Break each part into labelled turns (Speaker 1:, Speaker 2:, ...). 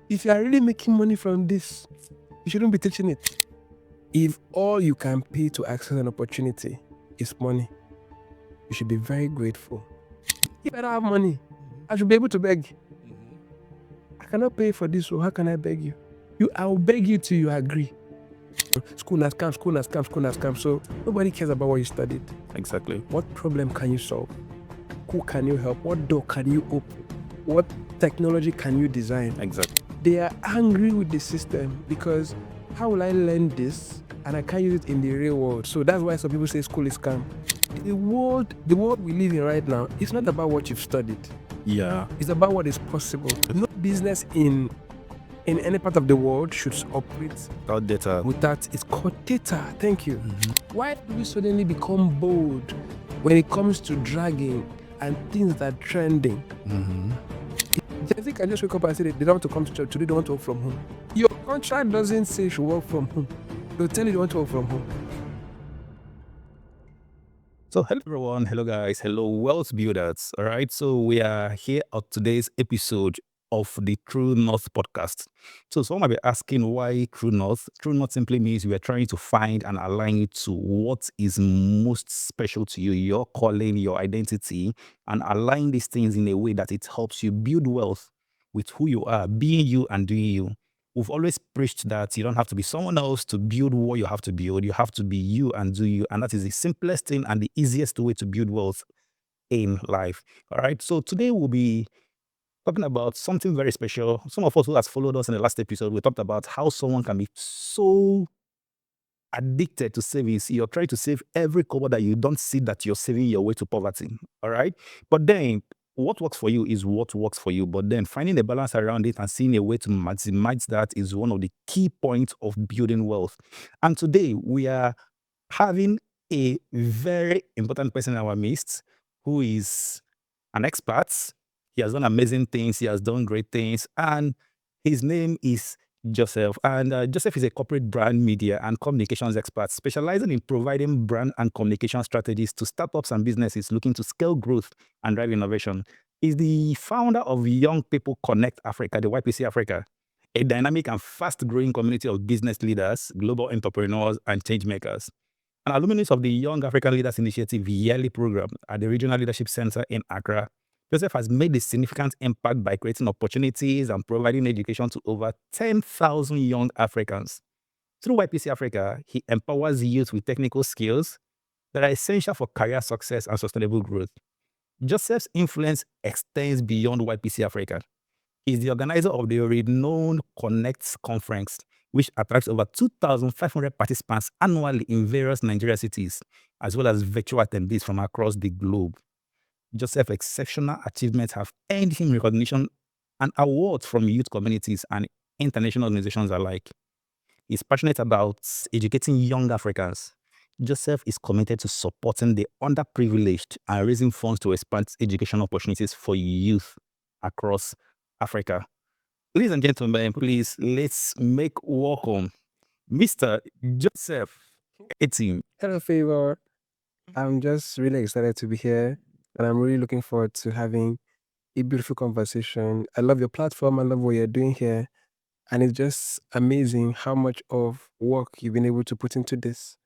Speaker 1: If you are really making money from this, you shouldn't be teaching it. If all you can pay to access an opportunity is money, you should be very grateful. If I don't have money, I should be able to beg. I cannot pay for this, so how can I beg you? I will beg you till you agree. School has come, so nobody cares about what you studied.
Speaker 2: Exactly.
Speaker 1: What problem can you solve? Who can you help? What door can you open? What technology can you design?
Speaker 2: Exactly.
Speaker 1: They are angry with the system because how will I learn this and I can't use it in the real world? So that's why some people say school is scam. The world we live in right now, it's not about what you've studied.
Speaker 2: Yeah.
Speaker 1: It's about what is possible. No business in any part of the world should operate
Speaker 2: Without data.
Speaker 1: without, it's called data. Thank you. Why do we suddenly become bold when it comes to dragging and things that are trending? I think I just wake up and say they don't want to come to church today, they want to work from home. Your contract doesn't say you should work from home. They'll tell you they want to work from home.
Speaker 2: So hello everyone, hello guys, hello wealth builders. All right, so we are here on today's episode of the True North podcast. So someone might be asking why True North? True North simply means we are trying to find and align you to what is most special to you, your calling, your identity, and align these things in a way that it helps you build wealth with who you are, being you and doing you. We've always preached that you don't have to be someone else to build what you have to build. You have to be you and do you. And that is the simplest thing and the easiest way to build wealth in life. All right. So today we'll be talking about something very special. Some of us who has followed us in the last episode, we talked about how someone can be so addicted to savings. You're trying to save every kobo that you don't see that you're saving your way to poverty. All right. But then what works for you is what works for you. But then finding a balance around it and seeing a way to maximize that is one of the key points of building wealth. And today we are having a very important person in our midst who is an expert. He has done amazing things. He has done great things. And his name is Joseph. And Joseph is a corporate brand media and communications expert specializing in providing brand and communication strategies to startups and businesses looking to scale growth and drive innovation. He's the founder of Young People Connect Africa, the YPC Africa, a dynamic and fast-growing community of business leaders, global entrepreneurs, and change makers. An alumnus of the Young African Leaders Initiative yearly program at the Regional Leadership Center in Accra, Joseph has made a significant impact by creating opportunities and providing education to over 10,000 young Africans. Through YPC Africa, he empowers youth with technical skills that are essential for career success and sustainable growth. Joseph's influence extends beyond YPC Africa. He's the organizer of the renowned Connects Conference, which attracts over 2,500 participants annually in various Nigerian cities, as well as virtual attendees from across the globe. Joseph's exceptional achievements have earned him recognition and awards from youth communities and international organizations alike. He's passionate about educating young Africans. Joseph is committed to supporting the underprivileged and raising funds to expand education opportunities for youth across Africa. Ladies and gentlemen, please let's make welcome Mr. Joseph Etim.
Speaker 1: Hello, Favour. I'm just really excited to be here and I'm really looking forward to having a beautiful conversation. I love your platform. I love what you're doing here. And it's just amazing how much of work you've been able to put into this.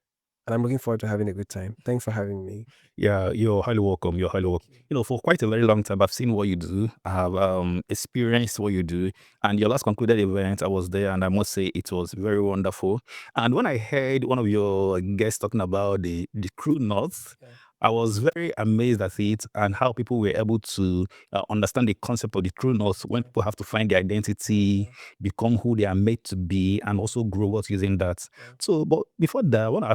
Speaker 1: And I'm looking forward to having a good time. Thanks for having me.
Speaker 2: Yeah, you're highly welcome. You're highly welcome. You know, for quite a very long time, I've seen what you do. I have experienced what you do. And your last concluded event, I was there, and I must say it was very wonderful. And when I heard one of your guests talking about the crew notes,
Speaker 1: Yeah.
Speaker 2: I was very amazed at it and how people were able to understand the concept of the true north when people have to find their identity, become who they are made to be, and also grow what's using that.
Speaker 1: Yeah.
Speaker 2: So, but before that, I want to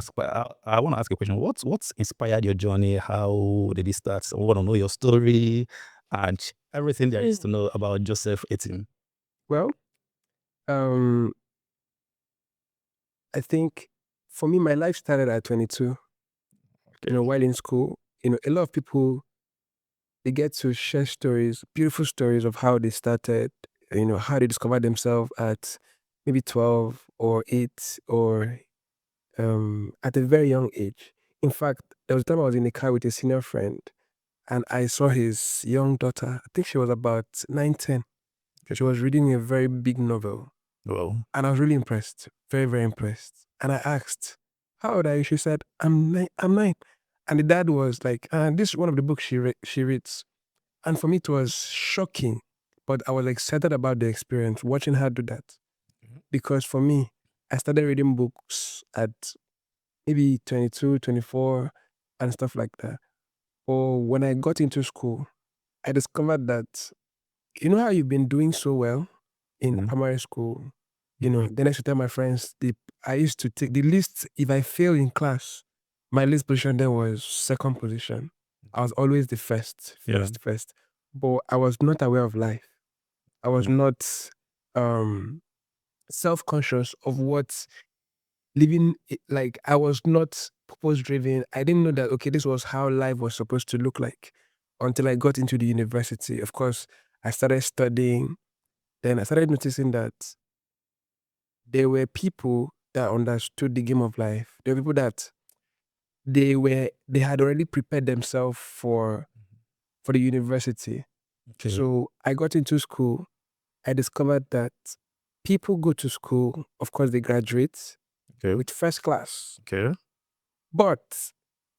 Speaker 2: ask a question. What's inspired your journey? How did it start? I want to know your story and everything there is to know about Joseph Etim.
Speaker 1: Well, um, I think for me, my life started at 22. While in school, a lot of people, they get to share stories, beautiful stories of how they started, how they discovered themselves at maybe 12 or 8 or at a very young age. In fact, there was a time I was in a car with a senior friend and I saw his young daughter. I think she was about 9, 10. She was reading a very big novel.
Speaker 2: Well,
Speaker 1: And I was really impressed. Very, very impressed. And I asked, how old are you? She said, I'm 9. I'm 9. And the dad was like, this is one of the books she reads. And for me, it was shocking. But I was excited about the experience, watching her do that. Because for me, I started reading books at maybe 22, 24, and stuff like that. Or when I got into school, I discovered that, you know how you've been doing so well in primary school? You know, then I used to tell my friends, I used to take the list. If I fail in class, my list position then was second position. I was always the first. But I was not aware of life. I was not self-conscious of what living, like I was not purpose-driven. I didn't know that, okay, this was how life was supposed to look like until I got into the university. Of course, I started studying. Then I started noticing that there were people that understood the game of life. There were people that they had already prepared themselves for the university.
Speaker 2: Okay.
Speaker 1: So I got into school. I discovered that people go to school, of course they graduate with first class,
Speaker 2: Okay.
Speaker 1: but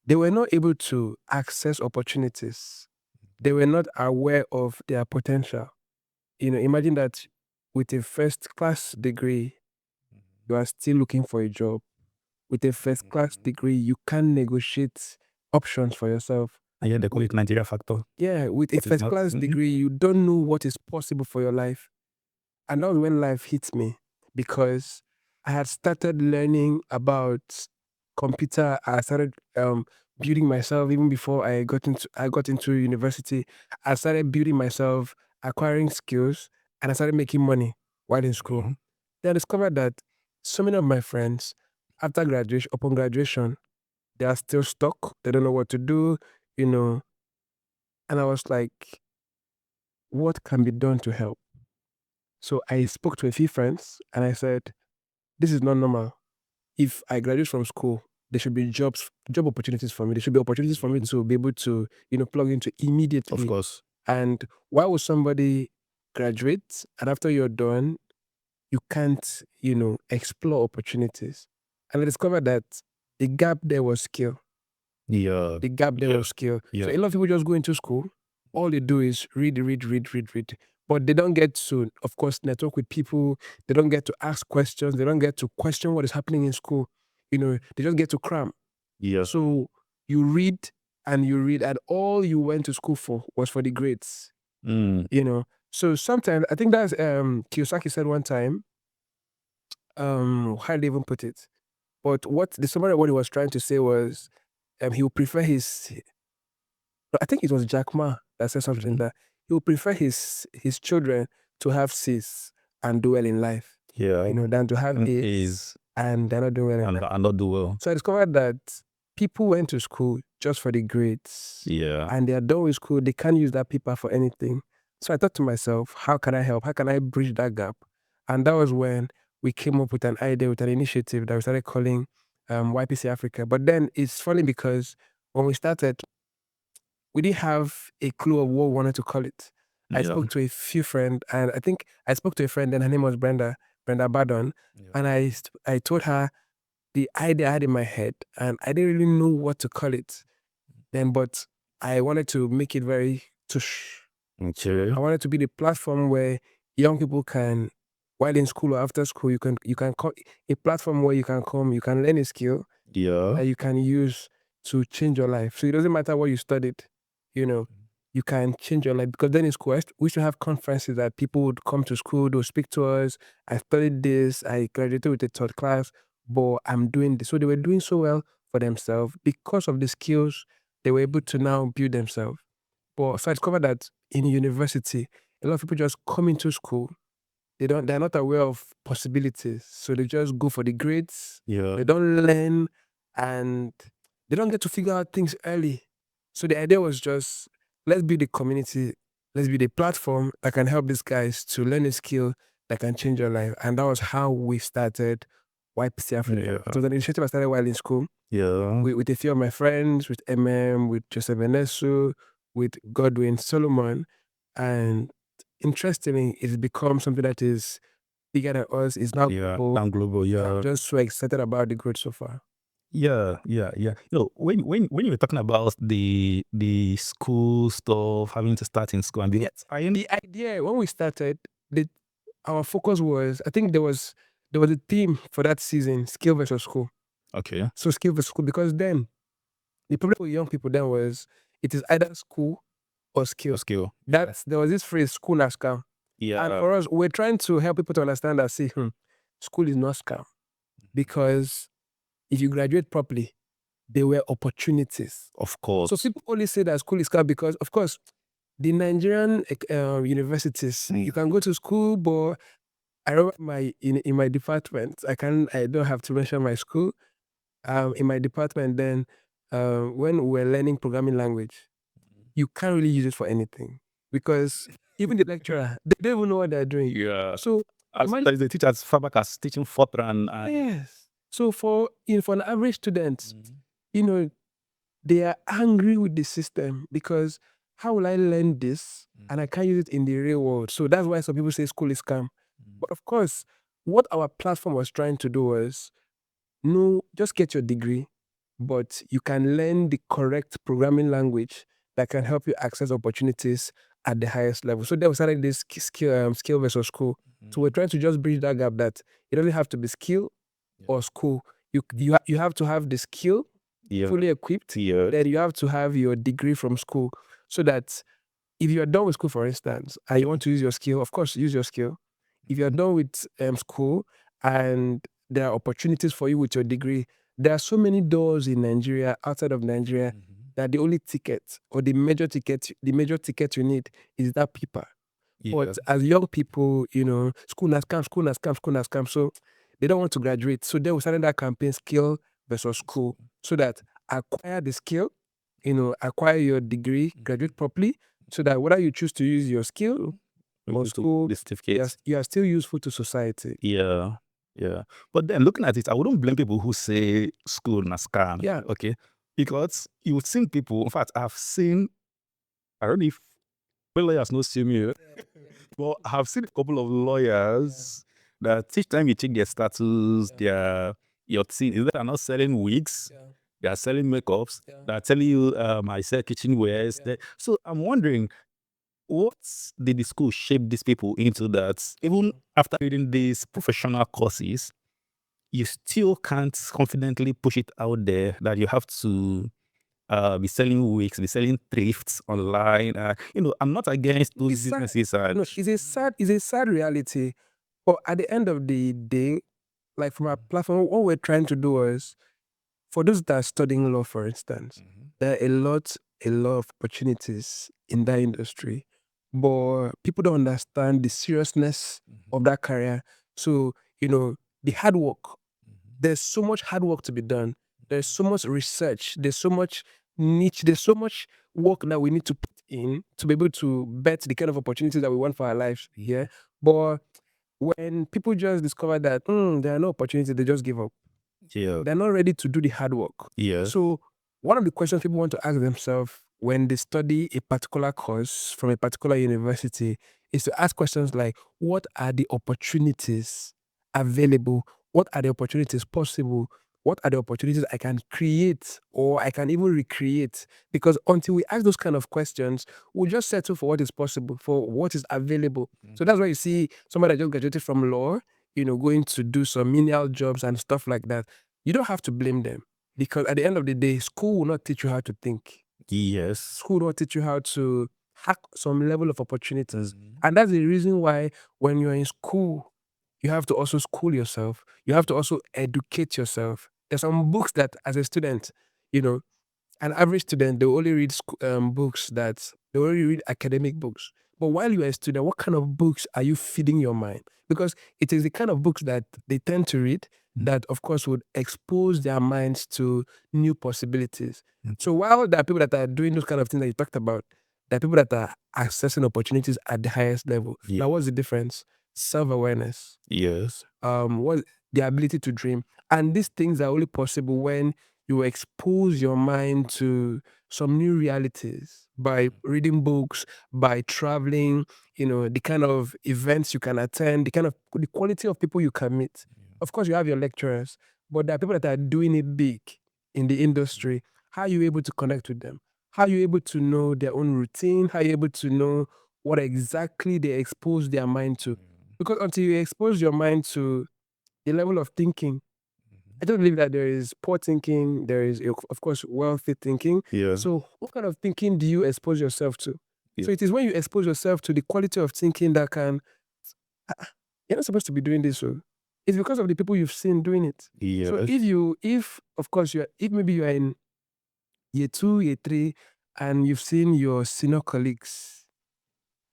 Speaker 1: they were not able to access opportunities. They were not aware of their potential. You know, imagine that with a first class degree, you are still looking for a job. With a first class degree, you can negotiate options for yourself.
Speaker 2: And yet they call it Nigeria factor.
Speaker 1: Yeah, with a
Speaker 2: It is
Speaker 1: first
Speaker 2: not.
Speaker 1: class degree, you don't know what is possible for your life. And that was when life hit me, because I had started learning about computer. I started building myself even before I got into university. I started building myself, acquiring skills, and I started making money while in school. Then I discovered that so many of my friends, upon graduation, they are still stuck. They don't know what to do, you know. And I was like, what can be done to help? So I spoke to a few friends and I said, this is not normal. If I graduate from school, there should be job opportunities for me. There should be opportunities for me to be able to, plug into immediately.
Speaker 2: Of course.
Speaker 1: And why would somebody graduate and after you're done, you can't, explore opportunities? And I discovered that the gap there was skill.
Speaker 2: Yeah.
Speaker 1: The gap there was skill. So a lot of people just go into school. All they do is read. But they don't get to, of course, network with people. They don't get to ask questions. They don't get to question what is happening in school. They just get to cram.
Speaker 2: Yeah.
Speaker 1: So you read, and all you went to school for was for the grades. So sometimes, I think that's Kiyosaki said one time, how did they even put it? But what he was trying to say was, he would prefer I think it was Jack Ma that said something that he would prefer his children to have C's and do well in life,
Speaker 2: Yeah.
Speaker 1: than to have A's
Speaker 2: Is
Speaker 1: and they're not doing well in life.
Speaker 2: and not do well.
Speaker 1: So I discovered that people went to school just for the grades.
Speaker 2: Yeah.
Speaker 1: And they're done with school, they can't use that paper for anything. So I thought to myself, how can I help? How can I bridge that gap? And that was when we came up with an idea, with an initiative that we started calling YPC Africa. But then it's funny because when we started, we didn't have a clue of what we wanted to call it. I spoke to a few friends, and I think I spoke to a friend, and her name was Brenda Badon, and I told her the idea I had in my head, and I didn't really know what to call it then, but I wanted to make it very tush.
Speaker 2: Okay.
Speaker 1: I wanted to be the platform where young people can, while in school or after school, you can call a platform where you can come, you can learn a skill
Speaker 2: Yeah.
Speaker 1: that you can use to change your life. So it doesn't matter what you studied, you can change your life. Because then in school, we used to have conferences that people would come to school, they'll speak to us. I studied this, I graduated with a third class, but I'm doing this. So they were doing so well for themselves because of the skills they were able to now build themselves. But so I discovered that in university, a lot of people just come into school, they're not aware of possibilities. So they just go for the grades.
Speaker 2: Yeah.
Speaker 1: They don't learn, and they don't get to figure out things early. So the idea was just, let's build a community, let's build a platform that can help these guys to learn a skill that can change your life. And that was how we started YPC Africa.
Speaker 2: Yeah.
Speaker 1: It was an initiative I started while in school
Speaker 2: Yeah.
Speaker 1: with a few of my friends, with with Joseph Enesu, with Godwin Solomon. And interestingly, it's become something that is bigger than us. It's now global.
Speaker 2: Down global,
Speaker 1: I'm just so excited about the growth so far.
Speaker 2: Yeah. When you were talking about the school stuff, having to start in school, and
Speaker 1: The idea when we started, our focus was, I think there was a theme for that season: skill versus school.
Speaker 2: okay,
Speaker 1: So skill versus school, because then the problem with young people then was it is either school or skill.
Speaker 2: skill,
Speaker 1: There was this phrase, school na scam. And for us, we're trying to help people to understand that, see, school is not scam. Because if you graduate properly, there were opportunities.
Speaker 2: of course.
Speaker 1: So people only say that school is scam because, of course, the Nigerian universities, you can go to school, but I remember in my department, I don't have to mention my school. In my department then, when we were learning programming language, you can't really use it for anything because even the lecturer, they don't even know what they're doing.
Speaker 2: Yeah.
Speaker 1: So
Speaker 2: Sometimes the teachers Fabak as teaching Fortran and
Speaker 1: yes. So for an average student, you know, they are angry with the system because how will I learn this and I can't use it in the real world? So that's why some people say school is scam. But of course, what our platform was trying to do was, no, just get your degree, but you can learn the correct programming language that can help you access opportunities at the highest level. So they started this skill versus school. So we're trying to just bridge that gap that it doesn't have to be skill or school. You have to have the skill fully equipped. Then you have to have your degree from school so that if you're done with school, for instance, and you want to use your skill, of course, use your skill. If you're done with school and there are opportunities for you with your degree, there are so many doors in Nigeria, outside of Nigeria, that the only ticket or the major ticket you need is that paper. But as young people, school na scam, school na scam, school na scam. So they don't want to graduate. So they will start that campaign, skill versus school, so that acquire the skill, acquire your degree, graduate properly, so that whether you choose to use your skill or school,
Speaker 2: the certificates.
Speaker 1: you are still useful to society.
Speaker 2: Yeah. But then looking at it, I wouldn't blame people who say school na scam.
Speaker 1: Yeah.
Speaker 2: Okay. Because you've seen people, in fact, I've seen, I don't know if lawyers know see me, but I've seen a couple of lawyers that each time you check their status, your team, is that they're not selling wigs, they are selling makeups, they're telling you, I sell kitchenwares. So I'm wondering, what did the school shape these people into that even after reading these professional courses, you still can't confidently push it out there that you have to be selling wigs, be selling thrifts online. I'm not against those
Speaker 1: It's sad.
Speaker 2: businesses.
Speaker 1: No, it's a sad reality. But at the end of the day, like from our platform, what we're trying to do is, for those that are studying law, for instance, there are a lot of opportunities in that industry, but people don't understand the seriousness of that career. So, the hard work, there's so much hard work to be done. There's so much research. There's so much niche. There's so much work that we need to put in to be able to bet the kind of opportunities that we want for our lives here. But when people just discover that there are no opportunities, they just give up.
Speaker 2: Yeah.
Speaker 1: They're not ready to do the hard work.
Speaker 2: Yes.
Speaker 1: So one of the questions people want to ask themselves when they study a particular course from a particular university is to ask questions like, what are the opportunities available? What are the opportunities possible? What are the opportunities I can create or I can even recreate? Because until we ask those kind of questions, we'll just settle for what is possible, for what is available. So that's why you see somebody that just graduated from law, going to do some menial jobs and stuff like that. You don't have to blame them because at the end of the day, school will not teach you how to think.
Speaker 2: Yes.
Speaker 1: School will not teach you how to hack some level of opportunities. And that's the reason why when you're in school, you have to also school yourself. You have to also educate yourself. There's some books that as a student, an average student, they only read books they only read academic books. But while you're a student, what kind of books are you feeding your mind? Because it is the kind of books that they tend to read that, of course, would expose their minds to new possibilities. So while there are people that are doing those kind of things that you talked about, there are people that are accessing opportunities at the highest level.
Speaker 2: Yeah.
Speaker 1: Now, what's the difference? Self-awareness.
Speaker 2: Yes.
Speaker 1: What the ability to dream. And these things are only possible when you expose your mind to some new realities by reading books, by traveling, the kind of events you can attend, the quality of people you can meet. Of course, you have your lecturers, but there are people that are doing it big in the industry. How are you able to connect with them? How are you able to know their own routine? How are you able to know what exactly they expose their mind to? Because until you expose your mind to the level of thinking, I don't believe that there is poor thinking, there is, of course, wealthy thinking.
Speaker 2: Yeah.
Speaker 1: So what kind of thinking do you expose yourself to?
Speaker 2: Yeah.
Speaker 1: So it is when you expose yourself to the quality of thinking that can, you're not supposed to be doing this. So it's because of the people you've seen doing it. So
Speaker 2: Yes.
Speaker 1: if of course if maybe you are in year 2, year 3, and you've seen your senior colleagues,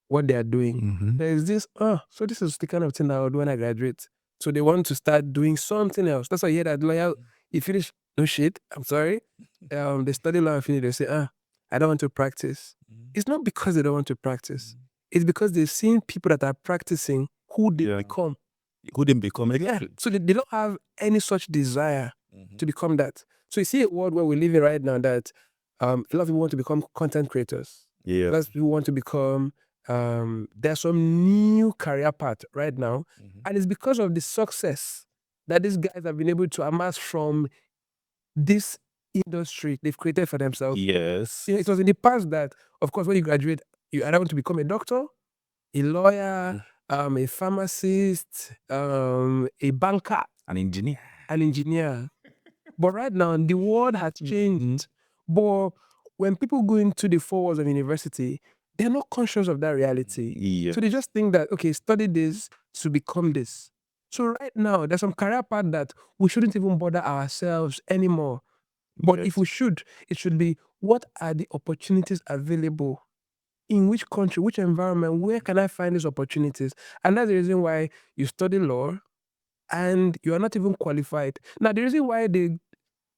Speaker 1: what they are doing, there is this, so this is the kind of thing I would do when I graduate. So they want to start doing something else. That's why you hear that lawyer, you finish, no shit, I'm sorry. They study law and finish, they say, I don't want to practice. It's not because they don't want to practice. It's because they've seen people that are practicing who they
Speaker 2: Yeah.
Speaker 1: become.
Speaker 2: Who didn't become
Speaker 1: Yeah.
Speaker 2: exactly?
Speaker 1: So they don't have any such desire to become that. So you see a world where we live in right now that a lot of people want to become content creators.
Speaker 2: Yeah.
Speaker 1: A lot of people want to become, there's some new career path right now. And it's because of the success that these guys have been able to amass from this industry they've created for themselves.
Speaker 2: Yes.
Speaker 1: It was in the past that, of course, when you graduate, you either want to become a doctor, a lawyer, a pharmacist, a banker,
Speaker 2: An engineer.
Speaker 1: an engineer. But right now, the world has changed. But when people go into the 4 walls of university, they're not conscious of that reality.
Speaker 2: Yeah.
Speaker 1: So they just think that, okay, study this to become this. So right now, there's some career path that we shouldn't even bother ourselves anymore. But if we should, it should be, what are the opportunities available? In which country, which environment, where can I find these opportunities? And that's the reason why you study law and you are not even qualified. Now, the reason why they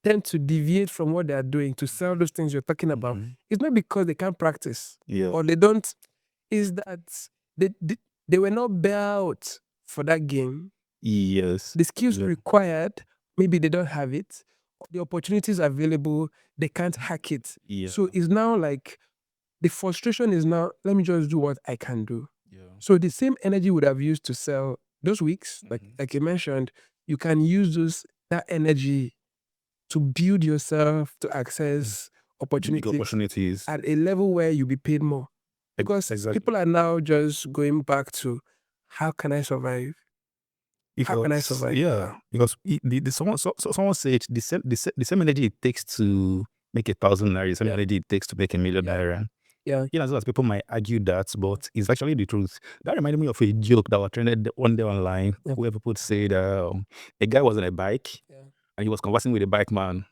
Speaker 1: tend to deviate from what they are doing to sell those things you're talking about, it's not because they can't practice
Speaker 2: Yeah.
Speaker 1: or they don't, is that they were not built for that game.
Speaker 2: Yes.
Speaker 1: The skills required, maybe they don't have it. The opportunities available, they can't hack it.
Speaker 2: Yeah.
Speaker 1: So it's now like, the frustration is now, let me just do what I can do.
Speaker 2: Yeah.
Speaker 1: So the same energy would have used to sell those weeks, like you mentioned, you can use that energy to build yourself, to access
Speaker 2: Big opportunities.
Speaker 1: at a level where you'll be paid more. Because people are now just going back to, how can I survive? How can I survive?
Speaker 2: Yeah, because someone said the same energy it takes to make 1,000 naira, the same energy it takes to make 1,000,000 naira.
Speaker 1: Yeah.
Speaker 2: As well as people might argue that, but it's actually the truth. That reminded me of a joke that was trended one day online, where people said a guy was on a bike and he was conversing with a bike man,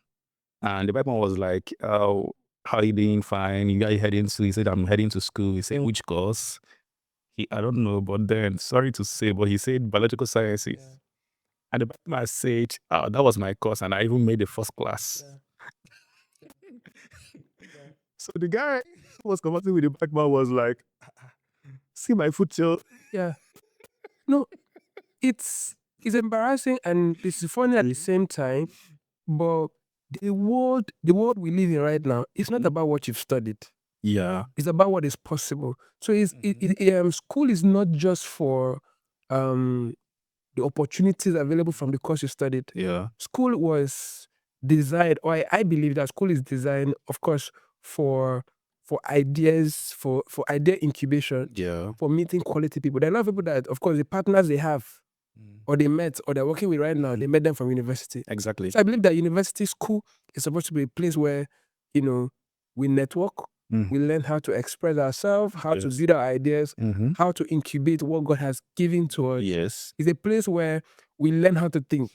Speaker 2: and the bike man was like, "Oh, how you doing? Fine. You guys heading to?" He said, "I'm heading to school." He said, "Which course?" I don't know, but then sorry to say, but he said biological sciences. And the Batman said, that was my course, and I even made the first class. So the guy who was conversing with the Batman was like, see my future.
Speaker 1: Yeah. No, it's embarrassing and it's funny at the same time, but the world we live in right now, it's not about what you've studied.
Speaker 2: Yeah.
Speaker 1: It's about what is possible. So school is not just for the opportunities available from the course you studied.
Speaker 2: Yeah.
Speaker 1: School was designed, or I believe that school is designed, of course, for ideas, for idea incubation,
Speaker 2: Yeah.
Speaker 1: for meeting quality people. There are a lot of people that, of course, the partners they have, or they met, or they're working with right now, they met them from university.
Speaker 2: Exactly.
Speaker 1: So I believe that university school is supposed to be a place where, we network, we learn how to express ourselves, how to build our ideas, how to incubate what God has given to us.
Speaker 2: Yes.
Speaker 1: It's a place where we learn how to think.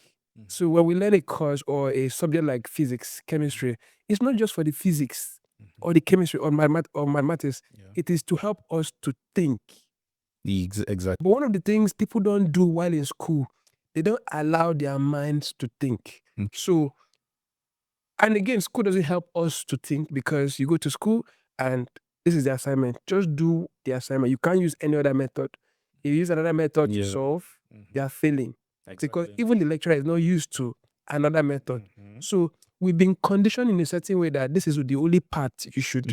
Speaker 1: So when we learn a course or a subject like physics, chemistry, it's not just for the physics or the chemistry or mathematics. It is to help us to think.
Speaker 2: Exactly.
Speaker 1: But one of the things people don't do while in school, they don't allow their minds to think. So, and again, school doesn't help us to think because you go to school and this is the assignment. Just do the assignment. You can't use any other method. If you use another method to solve, you are failing. Because even the lecturer is not used to another method. So we've been conditioned in a certain way that this is the only path you should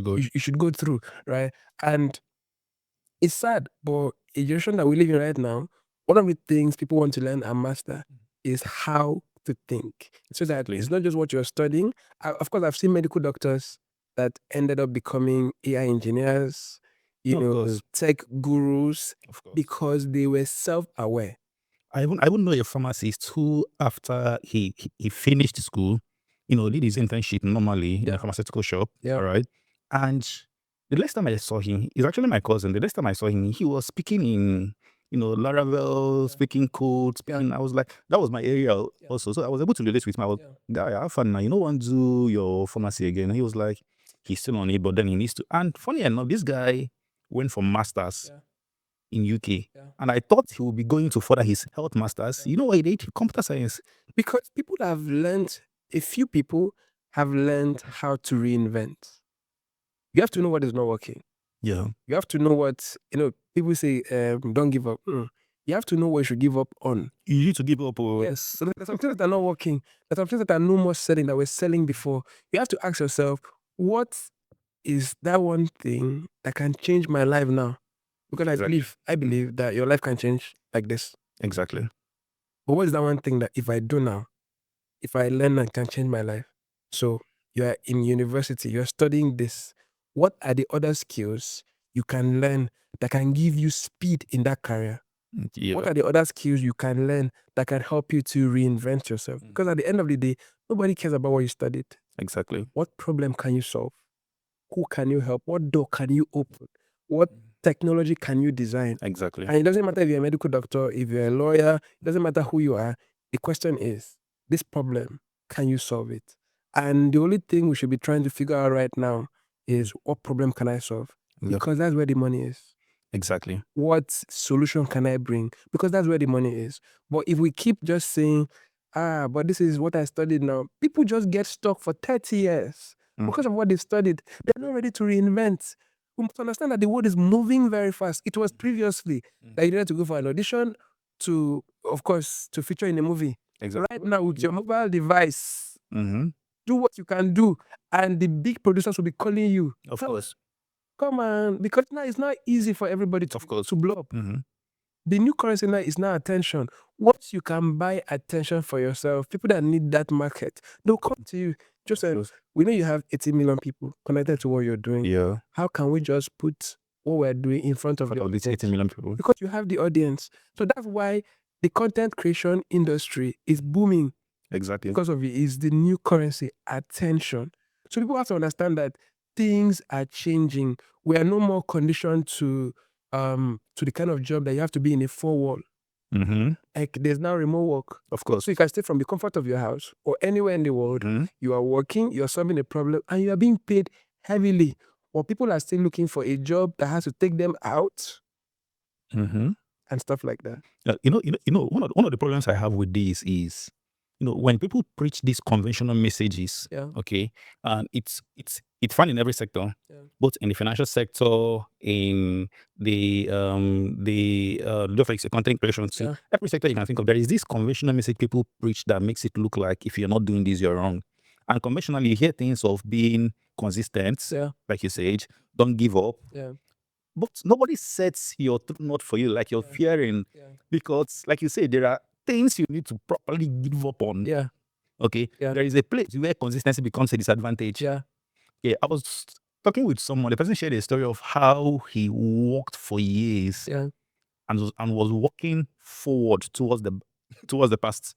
Speaker 2: go.
Speaker 1: you should go through, right? And it's sad, but a generation that we live in right now, one of the things people want to learn and master is how to think. So that
Speaker 2: Exactly.
Speaker 1: it's not just what you're studying. Of course, I've seen medical doctors that ended up becoming AI engineers,
Speaker 2: Of course.
Speaker 1: tech gurus,
Speaker 2: Of course.
Speaker 1: because they were self-aware.
Speaker 2: I even know a pharmacist who, after he finished school, did his internship normally in a
Speaker 1: Yeah.
Speaker 2: pharmaceutical shop.
Speaker 1: Yeah.
Speaker 2: All right. And the last time I saw him, he's actually my cousin. The last time I saw him, he was speaking in, Laravel, speaking code, speaking. I was like, that was my area also. So I was able to relate with him. I was, guy, have fun now. You don't want to do your pharmacy again. And he was like, he's still on it, but then he needs to. And funny enough, this guy went for masters in UK. And I thought he would be going to further his health masters. You know what he did? Computer science.
Speaker 1: Because a few people have learned how to reinvent. You have to know what is not working.
Speaker 2: Yeah.
Speaker 1: You have to know what, people say, don't give up. You have to know what you should give up on.
Speaker 2: You need to give up.
Speaker 1: Yes. So there's some things that are not working. There's some things that are no more selling that we're selling before. You have to ask yourself, what is that one thing that can change my life now? Because I believe that your life can change like this.
Speaker 2: Exactly.
Speaker 1: But what is that one thing that if I do now, if I learn and can change my life? So you're in university, you're studying this. What are the other skills you can learn that can give you speed in that career?
Speaker 2: Yeah.
Speaker 1: What are the other skills you can learn that can help you to reinvent yourself? Because at the end of the day, nobody cares about what you studied.
Speaker 2: Exactly.
Speaker 1: What problem can you solve? Who can you help? What door can you open? What technology can you design?
Speaker 2: Exactly.
Speaker 1: And it doesn't matter if you're a medical doctor, if you're a lawyer, it doesn't matter who you are. The question is, this problem, can you solve it? And the only thing we should be trying to figure out right now is, what problem can I solve? Because that's where the money is.
Speaker 2: Exactly.
Speaker 1: What solution can I bring? Because that's where the money is. But if we keep just saying, but this is what I studied now, people just get stuck for 30 years because of what they studied. They're not ready to reinvent. We must understand that the world is moving very fast. It was previously that you needed to go for an audition to, of course, to feature in a movie.
Speaker 2: Exactly.
Speaker 1: Right now, with your mobile device,
Speaker 2: Mm-hmm.
Speaker 1: do what you can do, and the big producers will be calling you.
Speaker 2: Of course.
Speaker 1: Come on, because now it's not easy for everybody to blow up.
Speaker 2: Mm-hmm.
Speaker 1: The new currency now is now attention. Once you can buy attention for yourself, people that need that market, they'll come to you. Just we know you have 80 million people connected to what you're doing.
Speaker 2: Yeah.
Speaker 1: How can we just put what we're doing in front of
Speaker 2: these 80 million people?
Speaker 1: Because you have the audience. So that's why the content creation industry is booming.
Speaker 2: Exactly.
Speaker 1: Because of it is the new currency, attention. So people have to understand that things are changing. We are no more conditioned to the kind of job that you have to be in a four wall.
Speaker 2: Mm-hmm.
Speaker 1: Like there's now remote work.
Speaker 2: Of course.
Speaker 1: So you can stay from the comfort of your house or anywhere in the world.
Speaker 2: Mm-hmm.
Speaker 1: You are working, you're solving a problem, and you are being paid heavily. Or people are still looking for a job that has to take them out
Speaker 2: Mm-hmm.
Speaker 1: and stuff like that.
Speaker 2: One of the problems I have with this is, when people preach these conventional messages, okay, and it's fine in every sector, both in the financial sector, in the content creation, every sector you can think of. There is this conventional message people preach that makes it look like if you're not doing this, you're wrong. And conventionally, you hear things of being consistent, like you said, don't give up. But nobody sets your truth not for you, like you're fearing, because, like you say, there are things you need to properly give up on. Okay. There is a place where consistency becomes a disadvantage. I was talking with someone. The person shared a story of how he worked for years and was walking forward towards the past.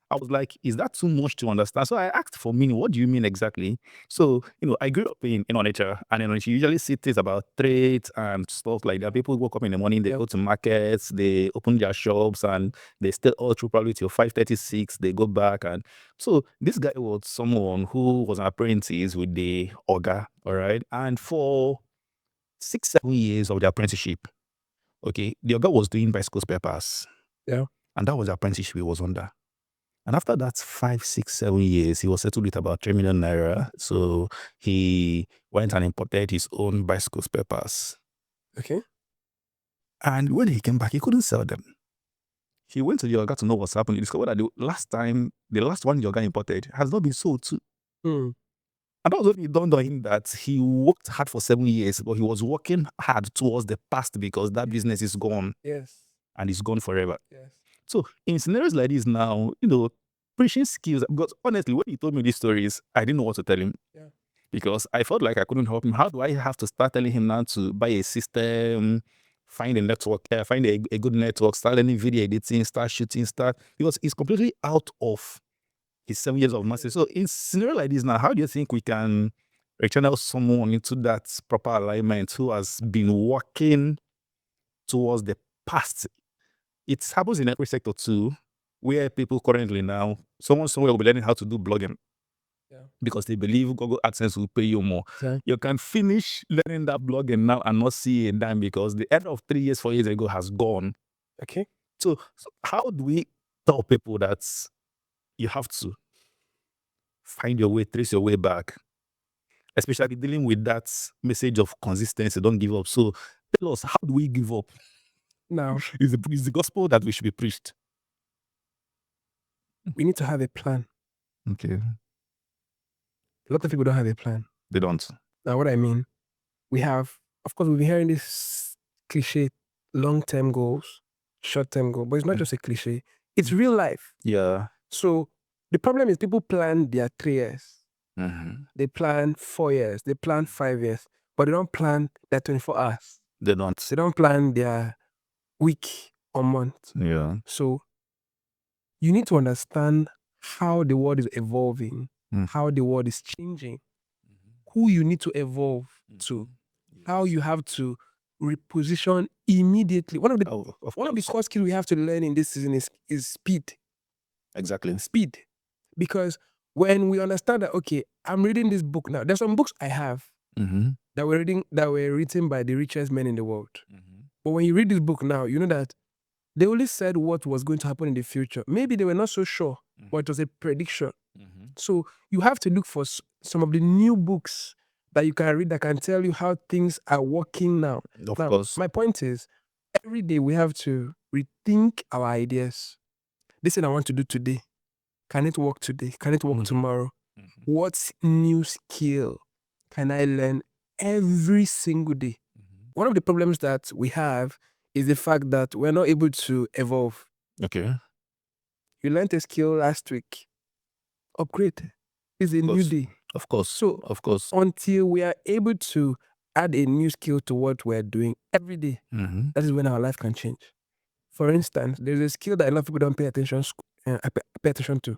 Speaker 2: I was like, is that too much to understand? So I asked for meaning. What do you mean exactly? So, I grew up in Onitsha, and in Onitsha, you usually see things about trades and stuff like that. People wake up in the morning, they go to markets, they open their shops, and they stay all through probably till 5:36. They go back. And so this guy was someone who was an apprentice with the Oga, all right? And for 6-7 years of the apprenticeship, okay, the Oga was doing bicycle spare parts. And that was the apprenticeship he was under. And after that 5, 6, 7 years, he was settled with about 3 million naira. So he went and imported his own bicycle spare parts.
Speaker 1: Okay.
Speaker 2: And when he came back, he couldn't sell them. He went to the Oga to know what's happening. He discovered that the last one the Oga imported has not been sold too.
Speaker 1: Hmm.
Speaker 2: And that was when it dawned on him that he worked hard for 7 years, but he was working hard towards the past because that business is gone
Speaker 1: Yes.
Speaker 2: and it's gone forever.
Speaker 1: Yes.
Speaker 2: So in scenarios like this now, preaching skills, because honestly, when he told me these stories, I didn't know what to tell him.
Speaker 1: Yeah.
Speaker 2: Because I felt like I couldn't help him. How do I have to start telling him now to buy a system, find a network, find a good network, start learning video editing, start shooting, because it's completely out of his 7 years of mastery. So in scenario like this now, how do you think we can channel someone into that proper alignment who has been working towards the past? It happens in every sector too, where people currently now, someone somewhere will be learning how to do blogging because they believe Google AdSense will pay you more.
Speaker 1: Okay.
Speaker 2: You can finish learning that blogging now and not see a dime because the end of 3 years, 4 years ago has gone.
Speaker 1: Okay.
Speaker 2: So how do we tell people that you have to find your way, trace your way back, especially dealing with that message of consistency, don't give up? So tell us, how do we give up?
Speaker 1: Now,
Speaker 2: Is the gospel that we should be preached?
Speaker 1: we need to have a plan.
Speaker 2: Okay.
Speaker 1: A lot of people don't have a plan.
Speaker 2: They don't.
Speaker 1: Now, what I mean, we have, of course, we've been hearing this cliche, long-term goals, short-term goals, but it's not just a cliche. It's real life.
Speaker 2: Yeah.
Speaker 1: So the problem is people plan their 3 years.
Speaker 2: Mm-hmm.
Speaker 1: They plan 4 years. They plan 5 years. But they don't plan their 24 hours.
Speaker 2: They don't.
Speaker 1: They don't plan their week or month.
Speaker 2: Yeah.
Speaker 1: So you need to understand how the world is evolving, how the world is changing, who you need to evolve to, how you have to reposition immediately. One of the core skills we have to learn in this season is speed.
Speaker 2: Exactly.
Speaker 1: Speed. Because when we understand that, okay, I'm reading this book now. There's some books I have that were written by the richest men in the world. But when you read this book now, you know that they only said what was going to happen in the future. Maybe they were not so sure, but it was a prediction. So you have to look for some of the new books that you can read that can tell you how things are working now.
Speaker 2: Of course.
Speaker 1: My point is, every day we have to rethink our ideas. This thing I want to do today, can it work today? Can it work tomorrow? What new skill can I learn every single day? One of the problems that we have is the fact that we're not able to evolve.
Speaker 2: Okay.
Speaker 1: You learned a skill last week. Upgrade. It's a new day.
Speaker 2: Of course.
Speaker 1: So,
Speaker 2: of course.
Speaker 1: until we are able to add a new skill to what we're doing every day, that is when our life can change. For instance, there's a skill that a lot of people don't pay attention to.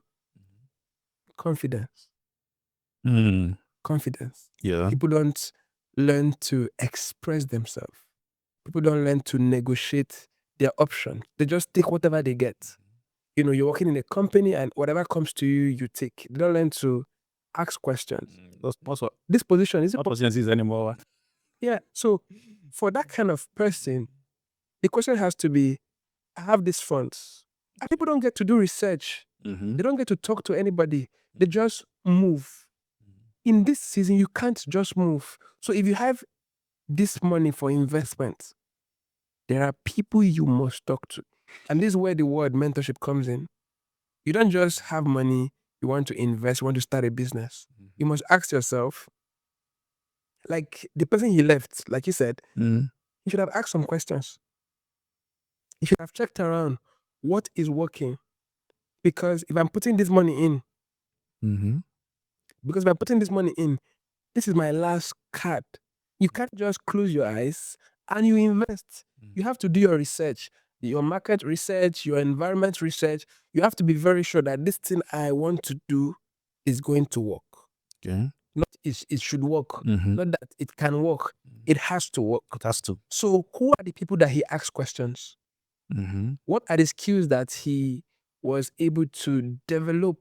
Speaker 1: Confidence. Confidence.
Speaker 2: Yeah.
Speaker 1: People don't learn to express themselves. People don't learn to negotiate their options. They just take whatever they get. You're working in a company and whatever comes to you, you take. They don't learn to ask questions. This position is
Speaker 2: not opportunities anymore.
Speaker 1: Yeah. So for that kind of person, the question has to be, I have these funds. And people don't get to do research. They don't get to talk to anybody. They just move. In this season, you can't just move. So if you have this money for investment, there are people you must talk to. And this is where the word mentorship comes in. You don't just have money, you want to invest, you want to start a business. You must ask yourself, like the person he left, like you said, you should have asked some questions. You should have checked around what is working. Because if I'm putting this money in, this is my last card. You can't just close your eyes and you invest. You have to do your research, your market research, your environment research. You have to be very sure that this thing I want to do is going to work.
Speaker 2: Okay.
Speaker 1: Not it should work. Not that it can work. It has to work.
Speaker 2: It has to.
Speaker 1: So who are the people that he asks questions? What are the skills that he was able to develop?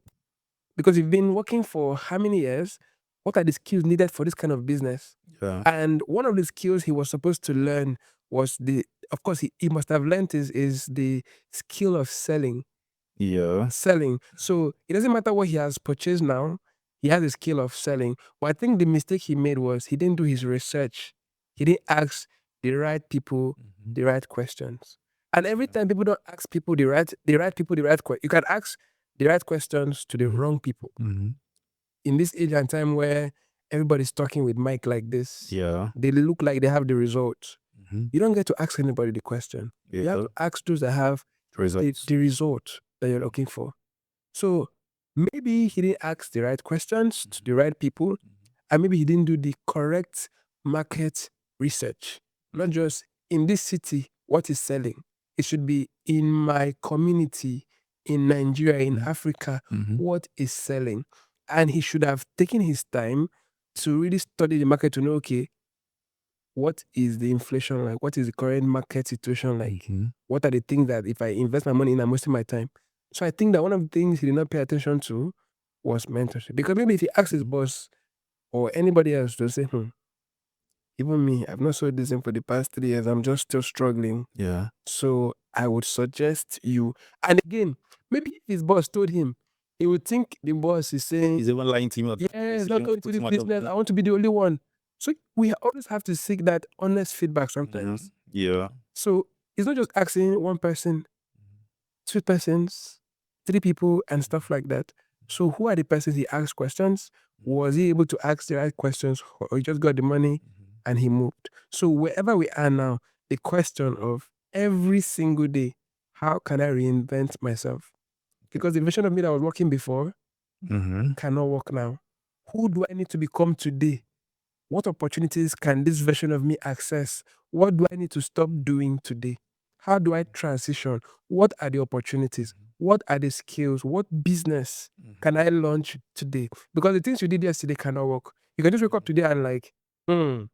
Speaker 1: Because you've been working for how many years? What are the skills needed for this kind of business?
Speaker 2: Yeah.
Speaker 1: And one of the skills he was supposed to learn was of course, he must have learned is the skill of selling.
Speaker 2: Yeah.
Speaker 1: Selling. So it doesn't matter what he has purchased now, he has a skill of selling. But I think the mistake he made was he didn't do his research. He didn't ask the right people the right questions. And every time people don't ask people the right people the right question, you can ask the right questions to the wrong people. In this age and time where everybody's talking with mic like this, they look like they have the results. You don't get to ask anybody the question. You have to ask those that have the result that you're looking for. So maybe he didn't ask the right questions to the right people, and maybe he didn't do the correct market research. Not just in this city, what is selling. It should be in my community, in Nigeria, in Africa, what is selling. And he should have taken his time to really study the market to know, okay, what is the inflation like? What is the current market situation like? What are the things that if I invest my money in, I'm wasting my time? So I think that one of the things he did not pay attention to was mentorship. Because maybe if he asked his boss or anybody else to say, even me, I've not sold this thing for the past 3 years, I'm just still struggling.
Speaker 2: Yeah.
Speaker 1: So I would suggest you. And again, maybe if his boss told him, he would think the boss is saying,
Speaker 2: He's even lying to him.
Speaker 1: yes, not going to this business. I want to be the only one. So we always have to seek that honest feedback sometimes.
Speaker 2: Yeah.
Speaker 1: So it's not just asking one person, 2 persons, 3 people, and stuff like that. So who are the persons he asked questions? Was he able to ask the right questions, or he just got the money and he moved? So wherever we are now, the question of every single day, how can I reinvent myself? Because the version of me that was working before cannot work now. Who do I need to become today? What opportunities can this version of me access? What do I need to stop doing today? How do I transition? What are the opportunities? What are the skills? What business can I launch today? Because the things you did yesterday cannot work. You can just wake up today and like, the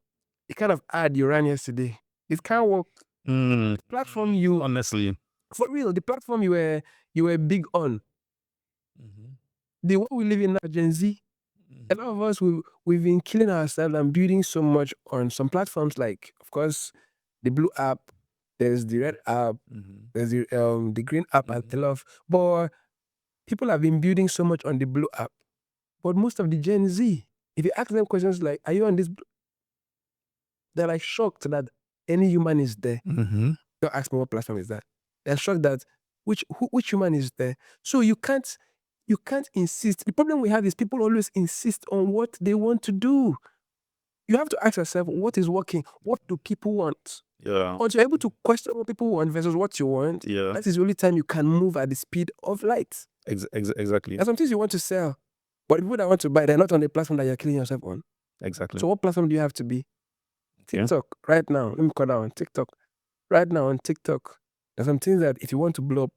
Speaker 1: kind of ad you ran yesterday, it can't work. The platform you,
Speaker 2: honestly,
Speaker 1: for real, the platform you were big on, the one we live in now, Gen Z, a lot of us, we've been killing ourselves and building so much on some platforms like, of course, the blue app, there's the red app, there's the green app and the love. But people have been building so much on the blue app. But most of the Gen Z, if you ask them questions like, are you on this? They're like shocked that any human is there. Don't ask me what platform is that. They're shocked that which human is there. So you can't insist. The problem we have is people always insist on what they want to do. You have to ask yourself, what is working? What do people want?
Speaker 2: Yeah.
Speaker 1: Once you're able to question what people want versus what you want, that is the only time you can move at the speed of light.
Speaker 2: Exactly.
Speaker 1: There's some things you want to sell, but the people that want to buy, they're not on the platform that you're killing yourself on.
Speaker 2: Exactly.
Speaker 1: So what platform do you have to be? TikTok, right now. Let me call that one. TikTok. Right now on TikTok, there's some things that if you want to blow up,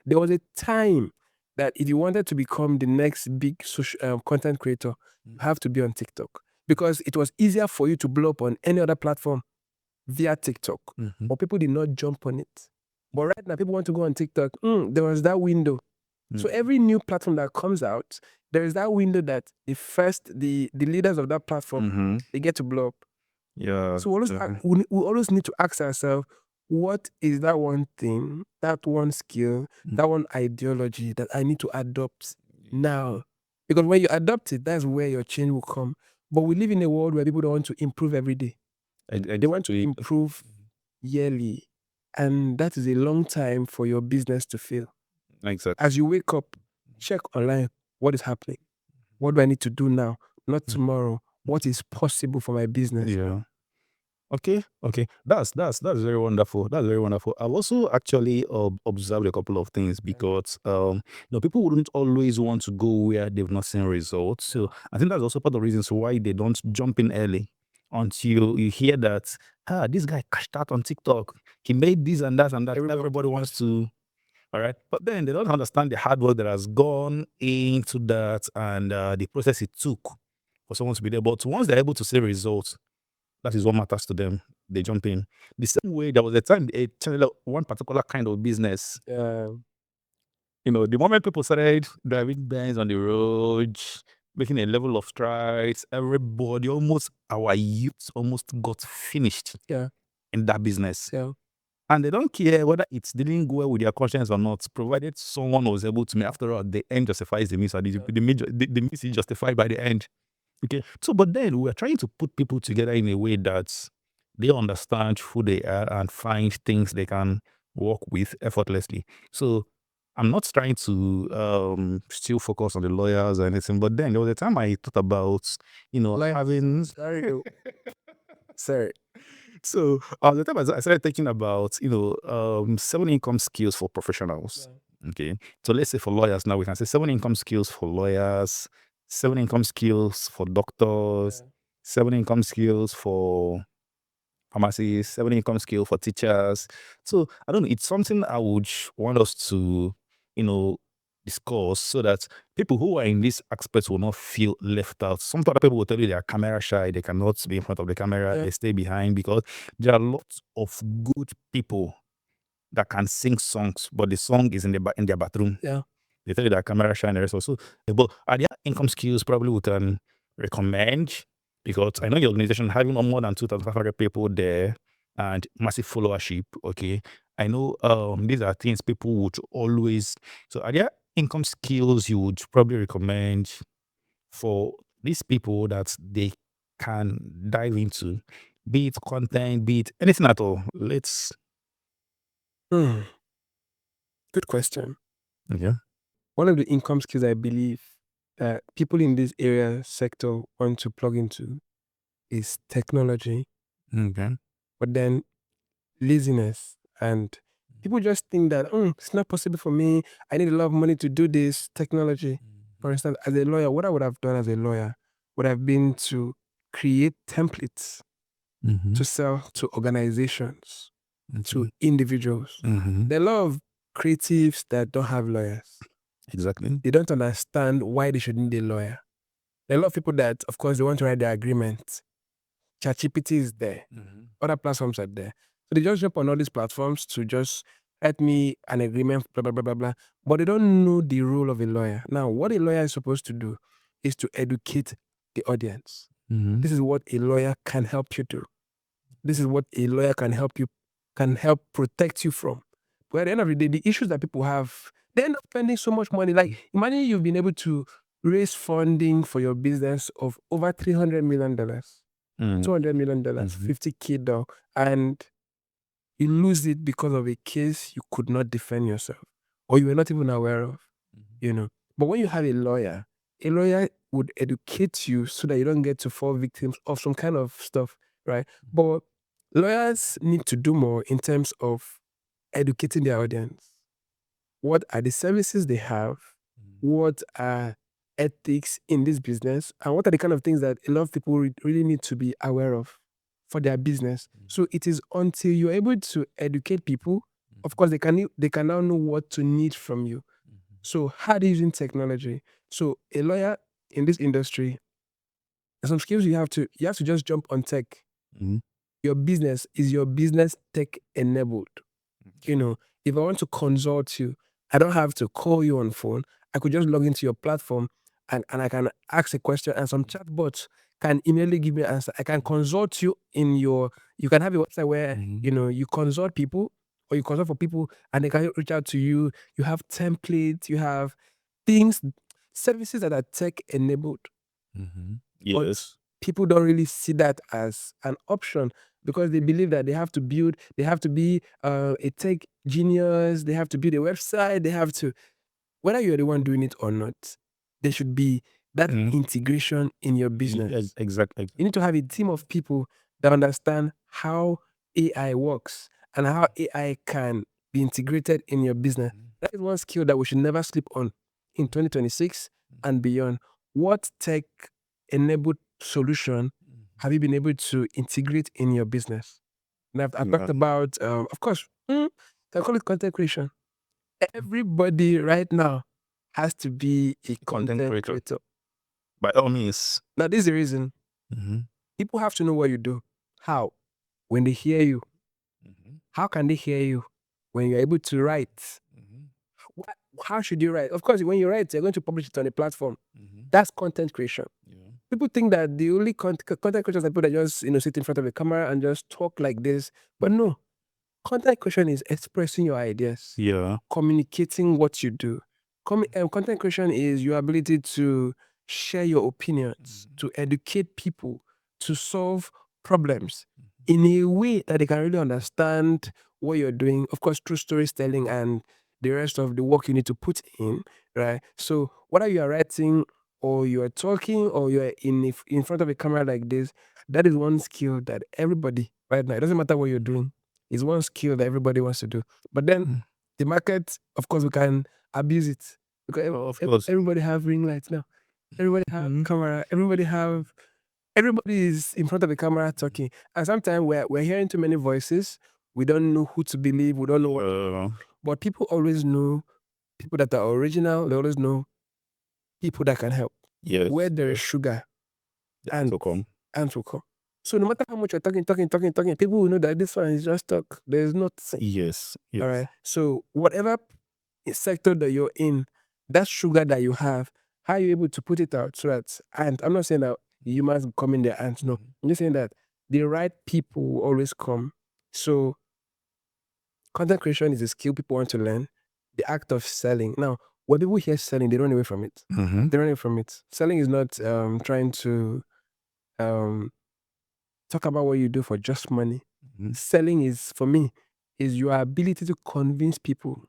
Speaker 1: there was a time that if you wanted to become the next big social content creator, you have to be on TikTok. Because it was easier for you to blow up on any other platform via TikTok. But people did not jump on it. But right now, people want to go on TikTok. There was that window. So every new platform that comes out, there is that window that the leaders of that platform, they get to blow up.
Speaker 2: Yeah.
Speaker 1: So we always need to ask ourselves, what is that one thing, that one skill, that one ideology that I need to adopt now? Because when you adopt it, that's where your change will come. But we live in a world where people don't want to improve every day. They want to improve yearly. And that is a long time for your business to fail.
Speaker 2: Exactly.
Speaker 1: As you wake up, check online, what is happening? What do I need to do now? Not tomorrow. What is possible for my business?
Speaker 2: Yeah. Okay. That's very wonderful. That's very wonderful. I've also actually observed a couple of things because people wouldn't always want to go where they've not seen results. So I think that's also part of the reasons why they don't jump in early until you hear that this guy cashed out on TikTok. He made this and that and that. Everybody wants to. All right. But then they don't understand the hard work that has gone into that and the process it took for someone to be there. But once they're able to see results, that is what matters to them. They jump in. The same way there was a time they channeled one particular kind of business. The moment people started driving Benz on the road, making a level of strides, everybody, our youths almost got finished in that business. And they don't care whether it didn't go well with their conscience or not, provided someone was able to make. After all, the end justifies the means, and the means is justified by the end. Okay. So, but then we're trying to put people together in a way that they understand who they are and find things they can work with effortlessly. So I'm not trying to still focus on the lawyers or anything, but then there was a time I thought about, having.
Speaker 1: Sorry. Sorry.
Speaker 2: So the time I started thinking about, 7 income skills for professionals. Okay. So let's say for lawyers now, we can say 7 income skills for lawyers, 7 income skills for doctors, 7 income skills for pharmacists, 7 income skill for teachers. So I don't know, it's something I would want us to, you know, discuss so that people who are in this aspect will not feel left out. Some other people will tell you they are camera shy, they cannot be in front of the camera,
Speaker 1: Yeah.
Speaker 2: they stay behind because there are lots of good people that can sing songs, but the song is in their bathroom.
Speaker 1: Yeah.
Speaker 2: They tell you that camera shy and the rest also. But are there income skills probably we can recommend? Because I know your organization having more than 2,500 people there and massive followership. Okay. I know these are things people would always. So are there income skills you would probably recommend for these people that they can dive into? Be it content, be it anything at all. Let's.
Speaker 1: Good question.
Speaker 2: Okay.
Speaker 1: One of the income skills I believe that people in this area sector want to plug into is technology,
Speaker 2: Okay.
Speaker 1: but then laziness. And people just think that it's not possible for me. I need a lot of money to do this technology. For instance, as a lawyer, what I would have done as a lawyer would have been to create templates
Speaker 2: Mm-hmm.
Speaker 1: to sell to organizations, to
Speaker 2: Okay.
Speaker 1: individuals.
Speaker 2: Mm-hmm.
Speaker 1: There are a lot of creatives that don't have lawyers.
Speaker 2: Exactly.
Speaker 1: They don't understand why they should need a lawyer. There are a lot of people that, of course, they want to write their agreement. ChatGPT is there. Other platforms are there. So they just jump on all these platforms to just write me an agreement, blah, blah, blah, blah, blah. But they don't know the role of a lawyer. Now, what a lawyer is supposed to do is to educate the audience.
Speaker 2: Mm-hmm.
Speaker 1: This is what a lawyer can help you do. This is what a lawyer can help protect you from. But at the end of the day, the issues that people have, they end up spending so much money. Like, imagine you've been able to raise funding for your business of over $300 million, $200 million,
Speaker 2: Mhm.
Speaker 1: $50K, and you lose it because of a case you could not defend yourself or you were not even aware of, you know. But when you have a lawyer would educate you so that you don't get to fall victims of some kind of stuff, right? But lawyers need to do more in terms of educating their audience. What are the services they have? What are ethics in this business? And what are the kind of things that a lot of people really need to be aware of for their business? So it is until you're able to educate people, of course, they can now know what to need from you. So how are they using technology? So a lawyer in this industry, there's some skills you have to just jump on tech.
Speaker 2: Mhm.
Speaker 1: Your business is your business tech enabled. You know, if I want to consult you, I don't have to call you on phone. I could just log into your platform and I can ask a question and some chatbots can immediately give me an answer. I can consult you you can have a website where,
Speaker 2: Mhm.
Speaker 1: you consult people or you consult for people and they can reach out to you. You have templates, you have things, services that are tech enabled.
Speaker 2: Mhm.
Speaker 1: But
Speaker 2: Yes.
Speaker 1: people don't really see that as an option because they believe that they have to be a tech genius, they have to build a website, they have to, whether you're the one doing it or not, there should be that
Speaker 2: Mhm.
Speaker 1: integration in your business.
Speaker 2: Exactly.
Speaker 1: You need to have a team of people that understand how AI works and how AI can be integrated in your business. That is one skill that we should never sleep on in 2026 and beyond. What tech enabled solution have you been able to integrate in your business? And I've talked about, of course, can call it content creation. Everybody right now has to be a
Speaker 2: Content
Speaker 1: content
Speaker 2: creator.
Speaker 1: creator.
Speaker 2: By all means.
Speaker 1: Now, this is the reason
Speaker 2: Mhm.
Speaker 1: people have to know what you do. How? When they hear you.
Speaker 2: Mhm.
Speaker 1: How can they hear you? When you're able to write.
Speaker 2: Mhm.
Speaker 1: How should you write? Of course, when you write, you're going to publish it on a platform.
Speaker 2: Mhm.
Speaker 1: That's content creation.
Speaker 2: Yeah.
Speaker 1: People think that the only content creators are people that just sit in front of a camera and just talk like this. But no, content creation is expressing your ideas,
Speaker 2: Yeah.
Speaker 1: communicating what you do. Content creation is your ability to share your opinions, to educate people, to solve problems. in a way that they can really understand what you're doing. Of course, through storytelling and the rest of the work you need to put in, right? So whether you are writing or you are talking or you are in front of a camera like this, that is one skill that everybody right now. It doesn't matter what you're doing. It's one skill that everybody wants to do. But then the market, of course, we can abuse it because
Speaker 2: Of course.
Speaker 1: everybody have ring lights now. Everybody have camera. Everybody is in front of the camera talking. And sometimes we're hearing too many voices. We don't know who to believe. We don't know what. But people always know people that are original. They always know people that can help.
Speaker 2: Yes.
Speaker 1: Where there is sugar,
Speaker 2: And so come.
Speaker 1: ants will come. So no matter how much you're talking, people will know that this one is just talk. There's nothing.
Speaker 2: Yes. Yes.
Speaker 1: All right. So whatever sector that you're in, that sugar that you have, how are you able to put it out so that ants? I'm not saying that humans come in their ants. No, I'm just saying that the right people will always come. So content creation is a skill people want to learn. The act of selling. Now, when people hear selling, they run away from it. They run away from it. Selling is not trying to talk about what you do for just money. Selling is, for me, is your ability to convince people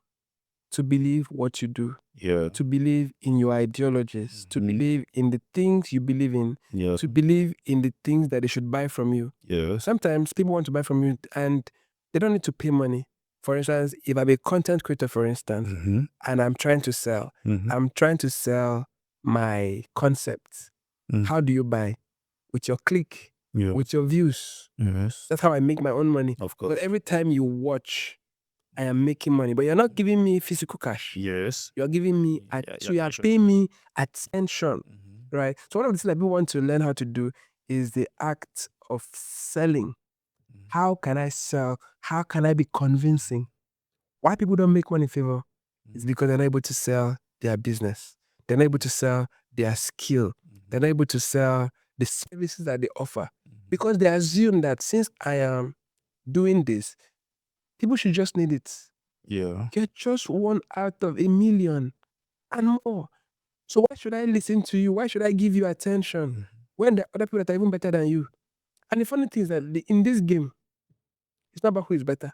Speaker 1: to believe what you do,
Speaker 2: Yeah.
Speaker 1: to believe in your ideologies, to believe in the things you believe in,
Speaker 2: Yeah.
Speaker 1: to believe in the things that they should buy from you.
Speaker 2: Yes.
Speaker 1: Sometimes people want to buy from you and they don't need to pay money. For instance, if I'm a content creator, for instance, and I'm trying to sell, I'm trying to sell my concepts. How do you buy? With your click,
Speaker 2: Yeah.
Speaker 1: with your views.
Speaker 2: Yes.
Speaker 1: That's how I make my own money.
Speaker 2: Of course.
Speaker 1: But every time you watch, I am making money. But you're not giving me physical cash.
Speaker 2: Yes.
Speaker 1: You're giving me, so you are
Speaker 2: attention.
Speaker 1: paying me attention, right? So one of the things that people want to learn how to do is the act of selling. How can I sell? How can I be convincing? Why people don't make money in Favour is because they're not able to sell their business. They're not able to sell their skill. They're not able to sell the services that they offer. Because they assume that since I am doing this, people should just need it.
Speaker 2: Yeah.
Speaker 1: You're just one out of a million and more. So why should I listen to you? Why should I give you attention when there are other people that are even better than you? And the funny thing is that in this game, it's not about who is better.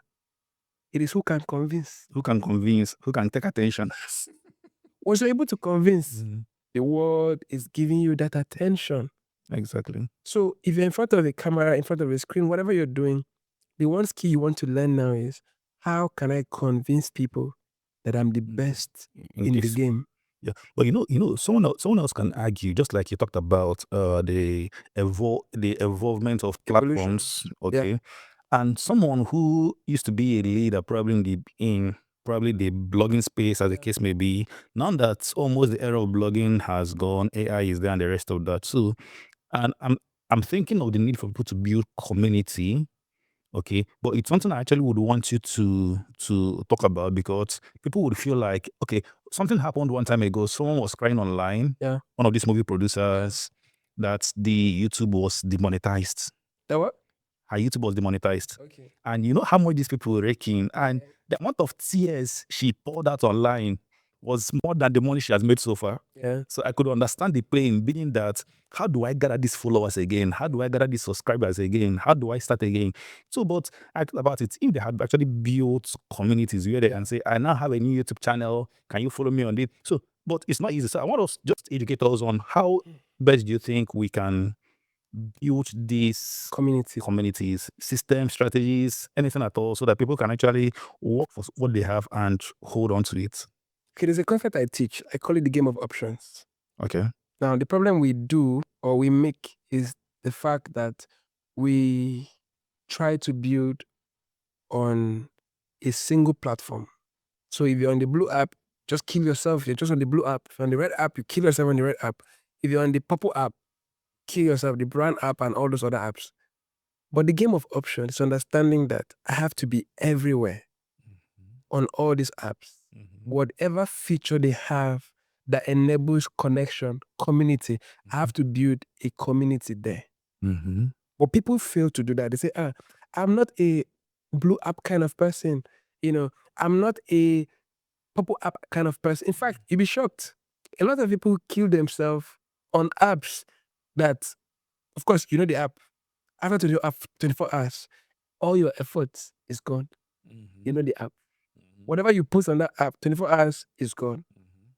Speaker 1: It is who can convince.
Speaker 2: Who can convince? Who can take attention?
Speaker 1: Once you're able to convince, the world is giving you that attention.
Speaker 2: Exactly.
Speaker 1: So if you're in front of a camera, in front of a screen, whatever you're doing, the one skill you want to learn now is how can I convince people that I'm the best in the game?
Speaker 2: Yeah, but someone else can argue, just like you talked about the evolvement of
Speaker 1: Evolution.
Speaker 2: platforms, okay, and someone who used to be a leader, probably in probably the blogging space, as the case may be. Now that almost the era of blogging has gone, AI is there, and the rest of that too, and I'm thinking of the need for people to build community. Okay, but it's something I actually would want you to talk about, because people would feel like, okay, something happened one time ago. Someone was crying online.
Speaker 1: Yeah.
Speaker 2: One of these movie producers, that the YouTube was demonetized.
Speaker 1: That what?
Speaker 2: Her YouTube was demonetized.
Speaker 1: Okay.
Speaker 2: And you know how much these people were raking, and the amount of tears she poured out online was more than the money she has made so far.
Speaker 1: Yeah.
Speaker 2: So I could understand the pain, being that, how do I gather these followers again? How do I gather these subscribers again? How do I start again? So, but I thought about it. If they had actually built communities where they can say, I now have a new YouTube channel. Can you follow me on it? So, but it's not easy. So I want us just educate us on how best do you think we can build these communities, system strategies, anything at all, so that people can actually work for what they have and hold on to it.
Speaker 1: Okay, there's a concept I teach. I call it the game of options.
Speaker 2: Okay.
Speaker 1: Now, the problem we do or we make is the fact that we try to build on a single platform. So if you're on the blue app, just kill yourself. You're just on the blue app. If you're on the red app, you kill yourself on the red app. If you're on the purple app, kill yourself, the brown app and all those other apps. But the game of options is understanding that I have to be everywhere on all these apps. Whatever feature they have that enables connection, community, I have to build a community there. But people fail to do that. They say, I'm not a blue app kind of person. I'm not a purple app kind of person. In fact, you'll be shocked. A lot of people kill themselves on apps that, of course, you know the app. After 24 hours, all your efforts is gone. You know the app. Whatever you post on that app, 24 hours is gone.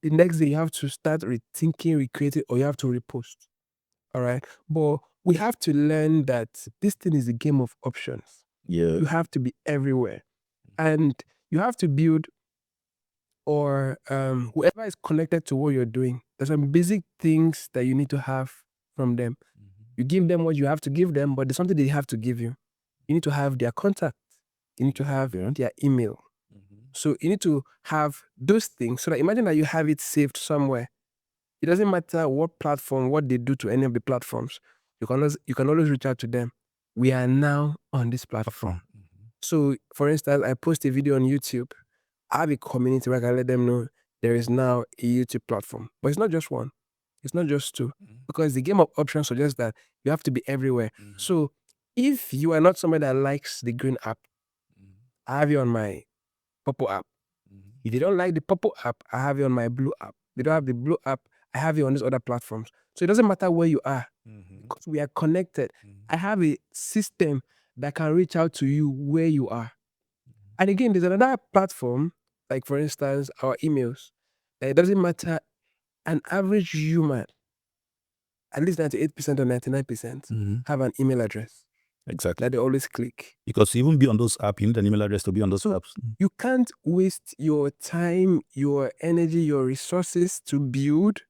Speaker 1: The next day, you have to start rethinking, recreating, or you have to repost. All right. But we have to learn that this thing is a game of options.
Speaker 2: Yeah.
Speaker 1: You have to be everywhere. And you have to build, or whoever is connected to what you're doing, there's some basic things that you need to have from them. You give them what you have to give them, but there's something they have to give you. You need to have their contact. You need to have their email. So you need to have those things. So that imagine that you have it saved somewhere. It doesn't matter what platform, what they do to any of the platforms. You can always reach out to them. We are now on this platform. So, for instance, I post a video on YouTube. I have a community where I can let them know there is now a YouTube platform. But it's not just one. It's not just two. Because the game of options suggests that you have to be everywhere. So if you are not somebody that likes the green app, I have you on my purple app. If you don't like the purple app, I have you on my blue app. If you don't have the blue app, I have you on these other platforms. So it doesn't matter where you are. Because we are connected. I have a system that can reach out to you where you are. And again, there's another platform, like for instance, our emails. That it doesn't matter, an average human, at least 98% or 99%, have an email address
Speaker 2: Exactly.
Speaker 1: that they always click.
Speaker 2: Because to even be on those apps, you need an email address to be on those apps.
Speaker 1: You can't waste your time, your energy, your resources to build,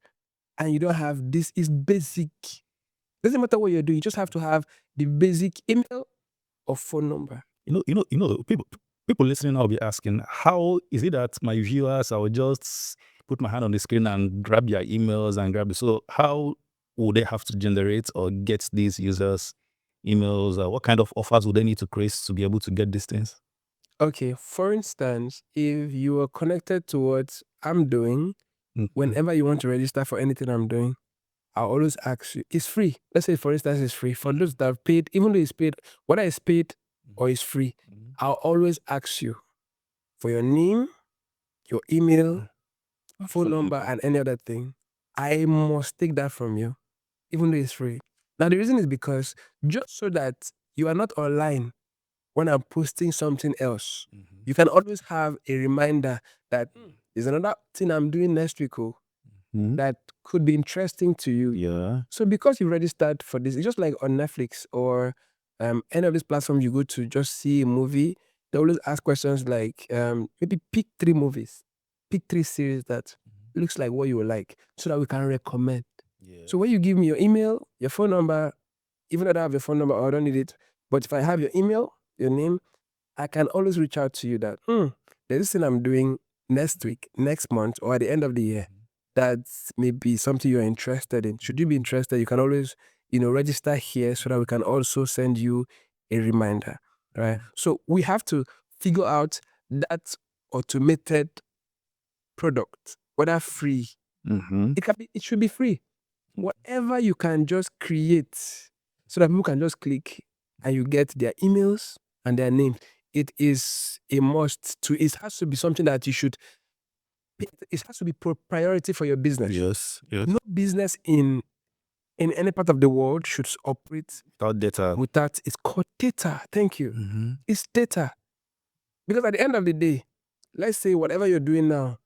Speaker 1: and you don't have this. Is basic. Doesn't matter what you're doing, you just have to have the basic email or phone number.
Speaker 2: People listening now will be asking, how is it that my viewers, I will just put my hand on the screen and grab their emails and grab it? So how would they have to generate or get these users' emails? What kind of offers would they need to create to be able to get these things?
Speaker 1: Okay, for instance, if you are connected to what I'm doing, whenever you want to register for anything I'm doing, I'll always ask you. It's free. Let's say, for instance, it's free. For those that have paid, even though it's paid, whether it's paid or it's free, I'll always ask you for your name, your email, phone number, and any other thing. I must take that from you, even though it's free. Now, the reason is because just so that you are not online when I'm posting something else, you can always have a reminder that there's another thing I'm doing next week that could be interesting to you.
Speaker 2: Yeah.
Speaker 1: So because you registered for this, it's just like on Netflix or any of these platforms you go to just see a movie, they always ask questions like maybe pick 3 movies, pick 3 series that looks like what you would like so that we can recommend. So when you give me your email, your phone number, even though I don't have your phone number or I don't need it, but if I have your email, your name, I can always reach out to you that there's this thing I'm doing next week, next month, or at the end of the year. That's maybe something you're interested in. Should you be interested, you can always, register here so that we can also send you a reminder. Right. So we have to figure out that automated product, whether free. It should be free. Whatever you can just create so that people can just click and you get their emails and their names. It is a must to. It has to be something that you should. It has to be priority for your business.
Speaker 2: Yes.
Speaker 1: No business in any part of the world should operate
Speaker 2: Without data.
Speaker 1: without. It's called data. Thank you. It's data. Because at the end of the day, let's say whatever you're doing now,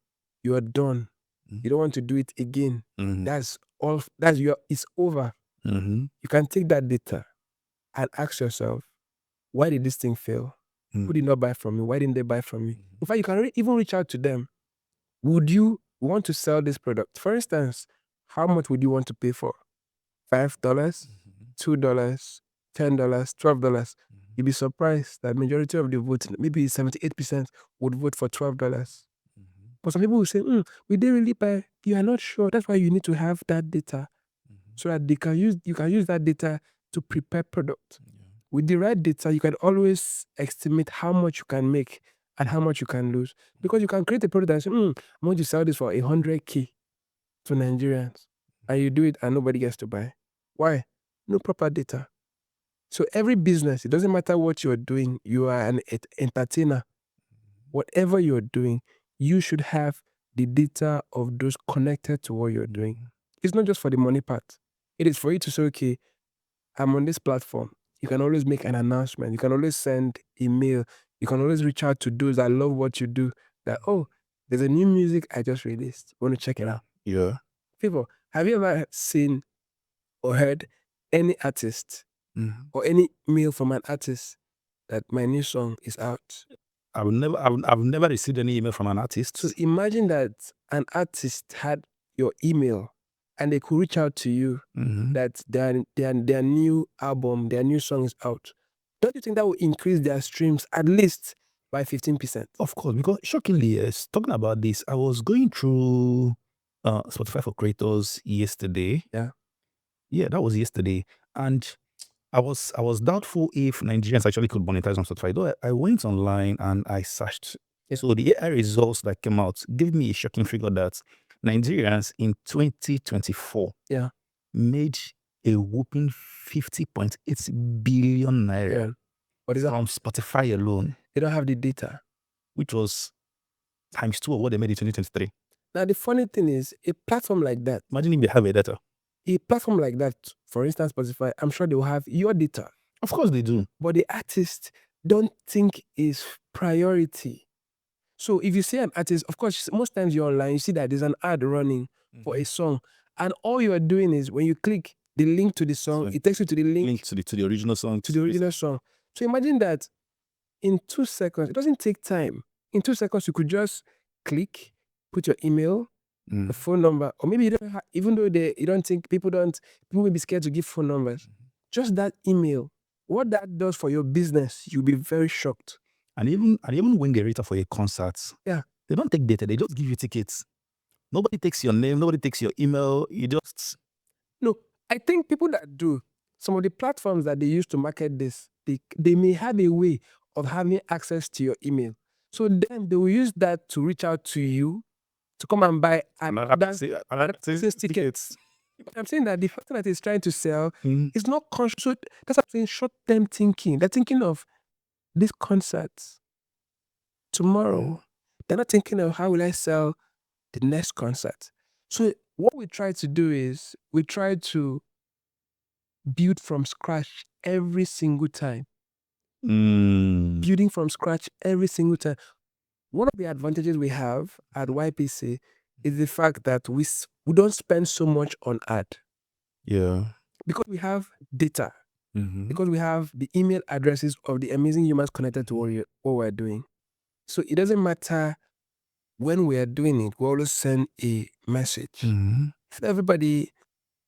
Speaker 1: you are done. You don't want to do it again. That's all. It's over. You can take that data and ask yourself, why did this thing fail? Who did not buy from me? Why didn't they buy from me? In fact, you can even reach out to them. Would you want to sell this product? For instance, how much would you want to pay for? $5, $2, $10, $12. You'd be surprised that majority of the vote, maybe 78%, would vote for $12. But some people will say, we didn't really buy. You are not sure. That's why you need to have that data so that you can use that data to prepare product. With the right data, you can always estimate how much you can make and how much you can lose. Because you can create a product and say, I'm going to sell this for 100K to Nigerians. And you do it and nobody gets to buy. Why? No proper data. So every business, it doesn't matter what you're doing, you are an entertainer. Whatever you're doing, you should have the data of those connected to what you're doing. It's not just for the money part. It is for you to say, okay, I'm on this platform. you can always make an announcement. You can always send email. You can always reach out to those that love what you do. That, oh, there's a new music I just released. Want to check it out?
Speaker 2: Yeah.
Speaker 1: Favour, have you ever seen or heard any artist
Speaker 2: Mhm.
Speaker 1: or any mail from an artist that my new song is out?
Speaker 2: I've never received any email from an artist.
Speaker 1: So imagine that an artist had your email and they could reach out to you
Speaker 2: Mhm.
Speaker 1: that their new album, their new song is out. Don't you think that will increase their streams at least by 15%?
Speaker 2: Of course, because shockingly, yes, talking about this, I was going through Spotify for Creators yesterday.
Speaker 1: Yeah.
Speaker 2: Yeah, that was yesterday. And I was doubtful if Nigerians actually could monetize on Spotify. Though I went online and I searched.
Speaker 1: Yeah.
Speaker 2: So the AI results that came out gave me a shocking figure that Nigerians in 2024
Speaker 1: Yeah.
Speaker 2: made a whopping 50.8 billion naira
Speaker 1: Yeah. But
Speaker 2: from Spotify alone,
Speaker 1: they don't have the data.
Speaker 2: which was times 2 of what they made in 2023.
Speaker 1: Now the funny thing is, a platform like that,
Speaker 2: Imagine if they have a data.
Speaker 1: for instance, Spotify, I'm sure they will have your data.
Speaker 2: Of course they do.
Speaker 1: But the artist don't think is priority. So if you see an artist, of course, most times you're online, you see that there's an ad running for a song. And all you are doing is when you click the link to the song,
Speaker 2: So
Speaker 1: it takes you to the link
Speaker 2: to the original song.
Speaker 1: to the original song. So imagine that in 2 seconds, it doesn't take time. In 2 seconds, you could just click, put your email, the phone number, or maybe you don't have, even though you don't think people may be scared to give phone numbers. Just that email, what that does for your business, you'll be very shocked.
Speaker 2: And even when they rate for a concert,
Speaker 1: Yeah,
Speaker 2: they don't take data, they just give you tickets. Nobody takes your name, nobody takes your email. You just
Speaker 1: no, I think people that do, some of the platforms that they use to market this, they may have a way of having access to your email. So then they will use that to reach out to you to come and buy
Speaker 2: another
Speaker 1: tickets. But I'm saying that the person that is trying to sell
Speaker 2: Mm.
Speaker 1: is not conscious. So that's what I'm saying, short-term thinking. They're thinking of this concert tomorrow. They're not thinking of how will I sell the next concert. So what we try to do is we try to build from scratch every single time. Building from scratch every single time. One of the advantages we have at YPC is the fact that we don't spend so much on ad.
Speaker 2: Yeah.
Speaker 1: Because we have data.
Speaker 2: Mhm.
Speaker 1: Because we have the email addresses of the amazing humans connected to what we're doing. So it doesn't matter when we are doing it, we always send a message.
Speaker 2: Mhm.
Speaker 1: So everybody,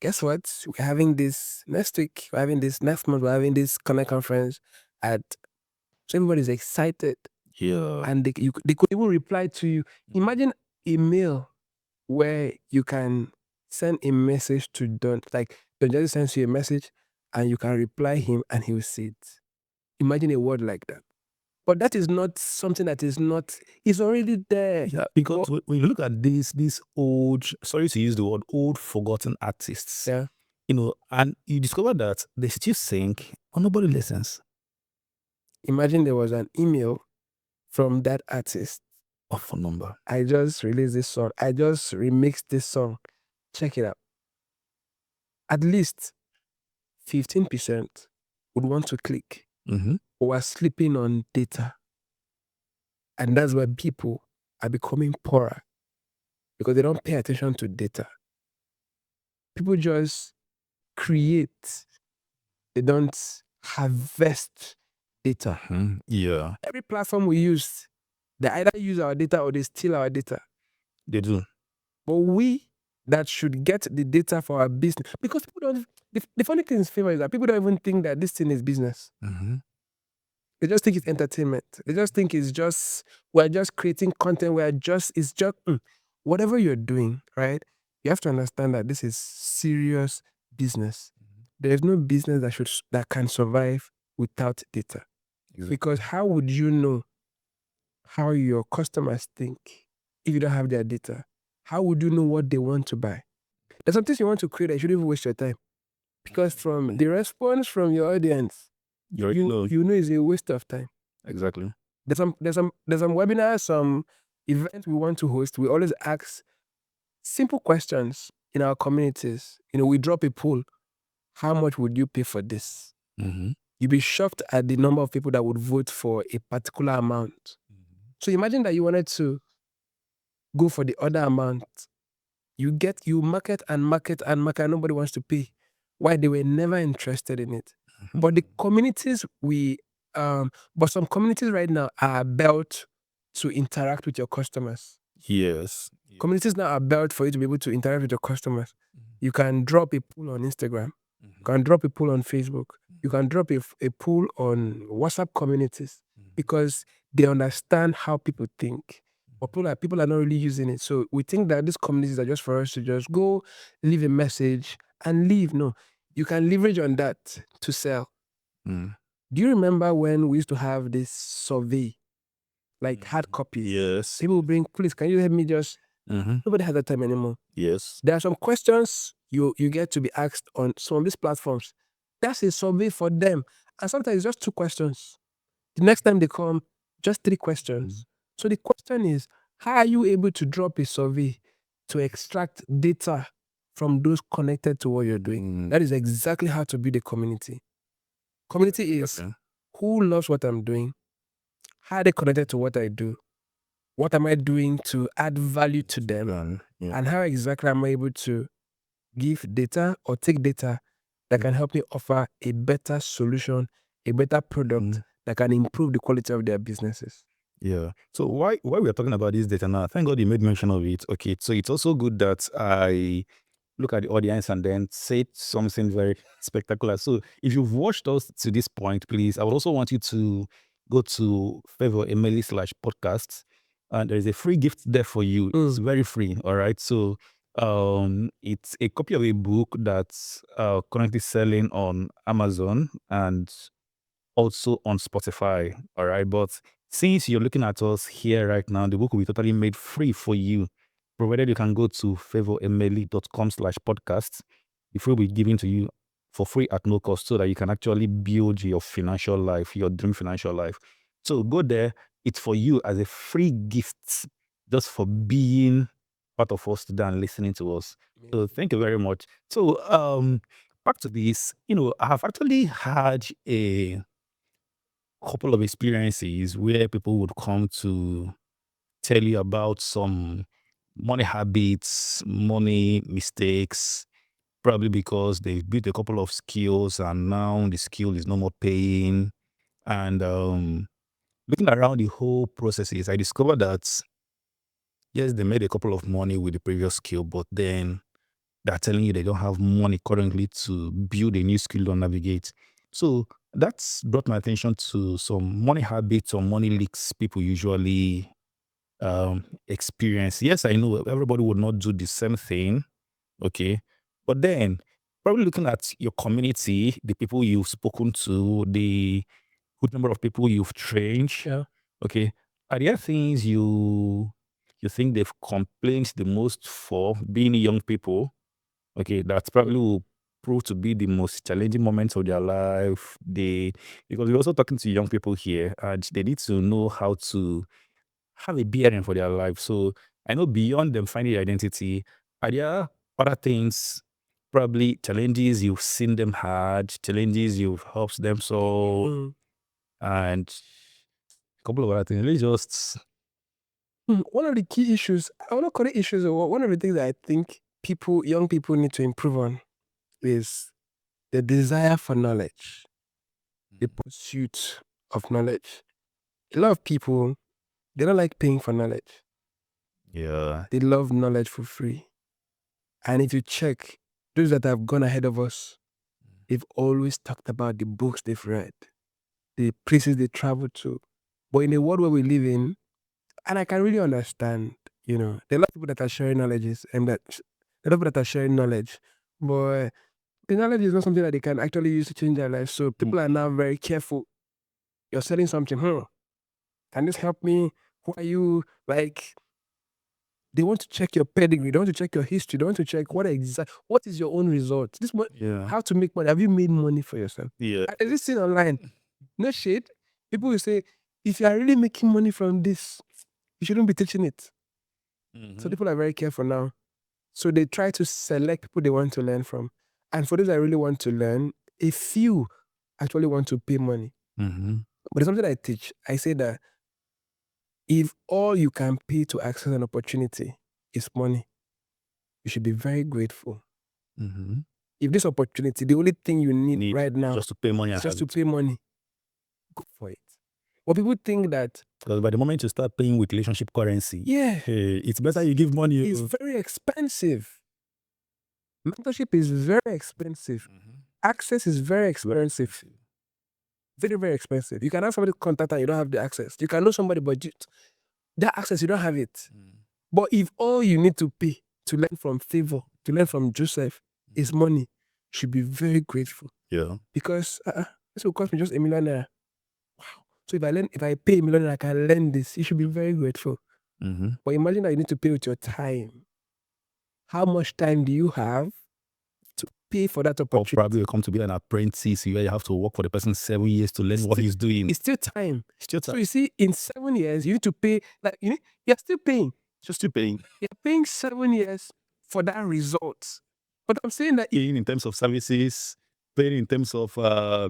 Speaker 1: guess what? We're having this next week, we're having this next month, we're having this Connect conference so everybody's excited.
Speaker 2: Yeah.
Speaker 1: And they could even reply to you. Imagine a mail where you can send a message to Don, like Don just sends you a message and you can reply him and he will see it. Imagine a word like that. But that is not something that is not, it's already there.
Speaker 2: Yeah, because when you look at these old, sorry to use the word, old forgotten artists,
Speaker 1: Yeah.
Speaker 2: And you discover that they still sing, but nobody listens.
Speaker 1: Imagine there was an email from that artist.
Speaker 2: Or phone number.
Speaker 1: I just released this song. I just remixed this song. Check it out. At least 15% would want to click.
Speaker 2: Mm-hmm.
Speaker 1: Or are sleeping on data. And that's why people are becoming poorer. Because they don't pay attention to data. People just create. They don't harvest data.
Speaker 2: Yeah.
Speaker 1: Every platform we use, they either use our data or they steal our data.
Speaker 2: They do.
Speaker 1: But we that should get the data for our business, because people don't, the funny thing is, Favour, is that people don't even think that this thing is business.
Speaker 2: Mm-hmm.
Speaker 1: They just think it's entertainment. They just think we're just creating content, whatever you're doing, right? You have to understand that this is serious business. There's no business that can survive without data.
Speaker 2: Exactly.
Speaker 1: Because how would you know how your customers think if you don't have their data? How would you know what they want to buy? There's some things you want to create that you shouldn't even waste your time. Because from the response from your audience, you know it's a waste of time.
Speaker 2: Exactly.
Speaker 1: There's some webinars, some events we want to host. We always ask simple questions in our communities. We drop a poll. How much would you pay for this?
Speaker 2: Mm-hmm.
Speaker 1: you'll be shocked at the number of people that would vote for a particular amount. So imagine that you wanted to go for the other amount. You market and market and market, and nobody wants to pay. Why? They were never interested in it. But the communities but some communities right now are built to interact with your customers.
Speaker 2: Yes.
Speaker 1: Communities now are built for you to be able to interact with your customers. You can drop a poll on Instagram. You can drop a poll on Facebook. You can drop a poll on WhatsApp communities because they understand how people think. But people are not really using it. So we think that these communities are just for us to just go, leave a message, and leave. No, you can leverage on that to sell.
Speaker 2: Mm.
Speaker 1: Do you remember when we used to have this survey, like hard copies?
Speaker 2: Yes.
Speaker 1: People would bring, please, can you help me just... Nobody has that time anymore.
Speaker 2: Yes.
Speaker 1: There are some questions you get to be asked on some of these platforms. That's a survey for them. And sometimes it's just 2 questions. The next time they come, just 3 questions. So the question is, how are you able to drop a survey to extract data from those connected to what you're doing? That is exactly how to build a community. Community is who loves what I'm doing, how are they connected to what I do, what am I doing to add value to them, and how exactly am I able to give data or take data that can help me offer a better solution, a better product that can improve the quality of their businesses.
Speaker 2: Yeah. So why we are talking about this data now? Thank God you made mention of it. Okay. So it's also good that I look at the audience and then say something very spectacular. So if you've watched us to this point, please, I would also want you to go to Favour Emeli /podcasts, and there is a free gift there for you. It's very free. All right. So it's a copy of a book that's currently selling on Amazon and also on Spotify. All right. But since you're looking at us here right now, the book will be totally made free for you, provided you can go to favouremeli.com/podcast. The free will be given to you for free at no cost so that you can actually build your financial life, your dream financial life. So go there. It's for you as a free gift just for being part of us today and listening to us. So thank you very much. So back to this, I have actually had a couple of experiences where people would come to tell you about some money habits, money mistakes, probably because they've built a couple of skills and now the skill is no more paying. And looking around the whole processes, I discovered that yes, they made a couple of money with the previous skill, but then they're telling you they don't have money currently to build a new skill or navigate. So that's brought my attention to some money habits or money leaks people usually experience. Yes, I know everybody would not do the same thing, okay? But then probably looking at your community, the people you've spoken to, the good number of people you've trained, okay, are there things you think they've complained the most for being young people? Okay, that's probably will prove to be the most challenging moments of their life. Because we're also talking to young people here, and they need to know how to have a bearing for their life. So I know beyond them finding their identity, are there other things, probably challenges you've seen them had, challenges you've helped them solve, and a couple of other things. Let's just
Speaker 1: One of the key issues, I want to call it issues, or one of the things that I think young people need to improve on is the desire for knowledge, the pursuit of knowledge. A lot of people, they don't like paying for knowledge.
Speaker 2: yeah.
Speaker 1: They love knowledge for free. And if you check, those that have gone ahead of us, they've always talked about the books they've read, the places they traveled to. But in the world where we live in, and I can really understand, there are a lot of people that are sharing knowledges and a lot of people that are sharing knowledge, but the knowledge is not something that they can actually use to change their life. So people are now very careful. You're selling something, can this help me? Who are you? Like, they want to check your pedigree, they want to check your history, they want to check what is your own result.
Speaker 2: Yeah.
Speaker 1: How to make money. Have you made money for yourself?
Speaker 2: Yeah.
Speaker 1: Is this thing online? No shade. People will say, if you are really making money from this, you shouldn't be teaching it. So people are very careful now. So they try to select people they want to learn from. And for those that really want to learn, a few actually want to pay money.
Speaker 2: Mm-hmm.
Speaker 1: But it's something I teach. I say that if all you can pay to access an opportunity is money, you should be very grateful.
Speaker 2: Mm-hmm.
Speaker 1: If this opportunity, the only thing you need right now
Speaker 2: just to pay money,
Speaker 1: is just to pay money, go for it. But people think that
Speaker 2: because by the moment you start paying with relationship currency,
Speaker 1: yeah,
Speaker 2: it's better you give money.
Speaker 1: it's very expensive. Mentorship is very expensive. Access is very expensive. Very, very expensive. You can have somebody contact and you don't have the access. You can know somebody, but that access, you don't have it. But if all you need to pay to learn from Favour, to learn from Joseph is money, you should be very grateful.
Speaker 2: Yeah.
Speaker 1: Because this will cost me just $1 million. Wow. So if I pay $1 million, I can learn this. You should be very grateful. But imagine that you need to pay with your time. How much time do you have to pay for that
Speaker 2: Or
Speaker 1: opportunity?
Speaker 2: probably you come to be an apprentice where you have to work for the person 7 years to learn what he's doing.
Speaker 1: It's still time.
Speaker 2: Still time.
Speaker 1: So you see, in 7 years, you need to pay, like, you're still paying.
Speaker 2: Just still paying.
Speaker 1: You're paying 7 years for that result. But I'm saying that
Speaker 2: Paying in terms of services, paying in terms of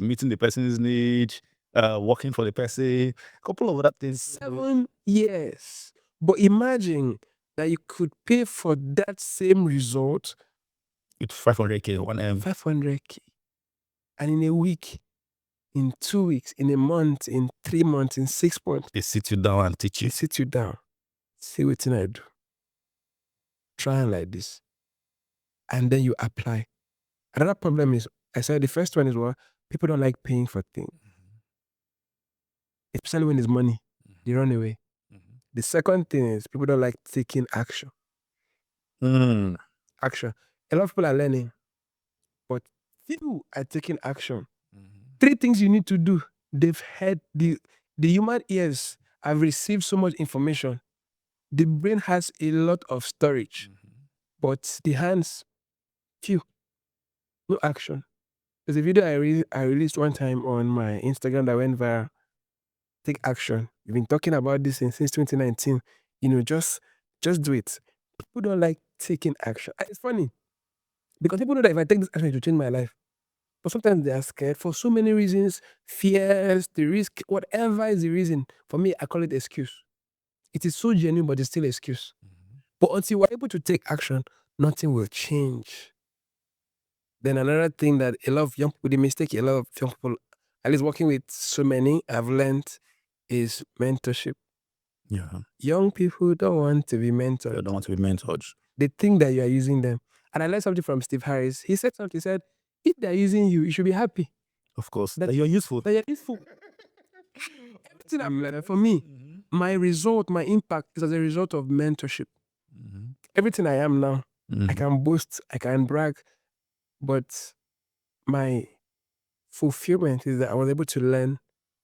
Speaker 2: meeting the person's need, working for the person, a couple of other things.
Speaker 1: 7 years. But imagine that you could pay for that same result
Speaker 2: with 500K, 1M.
Speaker 1: 500K. And in a week, in 2 weeks, in a month, in 3 months, in 6 months,
Speaker 2: They sit you down and teach
Speaker 1: they
Speaker 2: you.
Speaker 1: sit you down. See what I do. Try and like this. And then you apply. Another problem is, I said the first one is what? People don't like paying for things. Especially when it's money. They run away. The second thing is people don't like taking action. Action. A lot of people are learning, but few are taking action. 3 things you need to do. They've had the human ears have received so much information. The brain has a lot of storage, but the hands, few. No action. There's a video I released one time on my Instagram that went viral. Take action. We've been talking about this since 2019. Just do it. People don't like taking action. It's funny because people know that if I take this action, it will change my life. But sometimes they are scared for so many reasons, fears, the risk, whatever is the reason. For me, I call it excuse. It is so genuine, but it's still excuse. But until we're able to take action, nothing will change. Then another thing that a lot of young people, the mistake a lot of young people, at least working with so many, I've learned is mentorship.
Speaker 2: Yeah.
Speaker 1: Young people don't want to be mentored.
Speaker 2: They don't want to be mentored.
Speaker 1: They think that you are using them. And I learned something from Steve Harris. He said something, he said, if they're using you, you should be happy.
Speaker 2: Of course. That you're useful.
Speaker 1: That you're useful. Everything I'm learning, for me, my result, my impact is as a result of mentorship. Everything I am now, I can boast, I can brag, but my fulfillment is that I was able to learn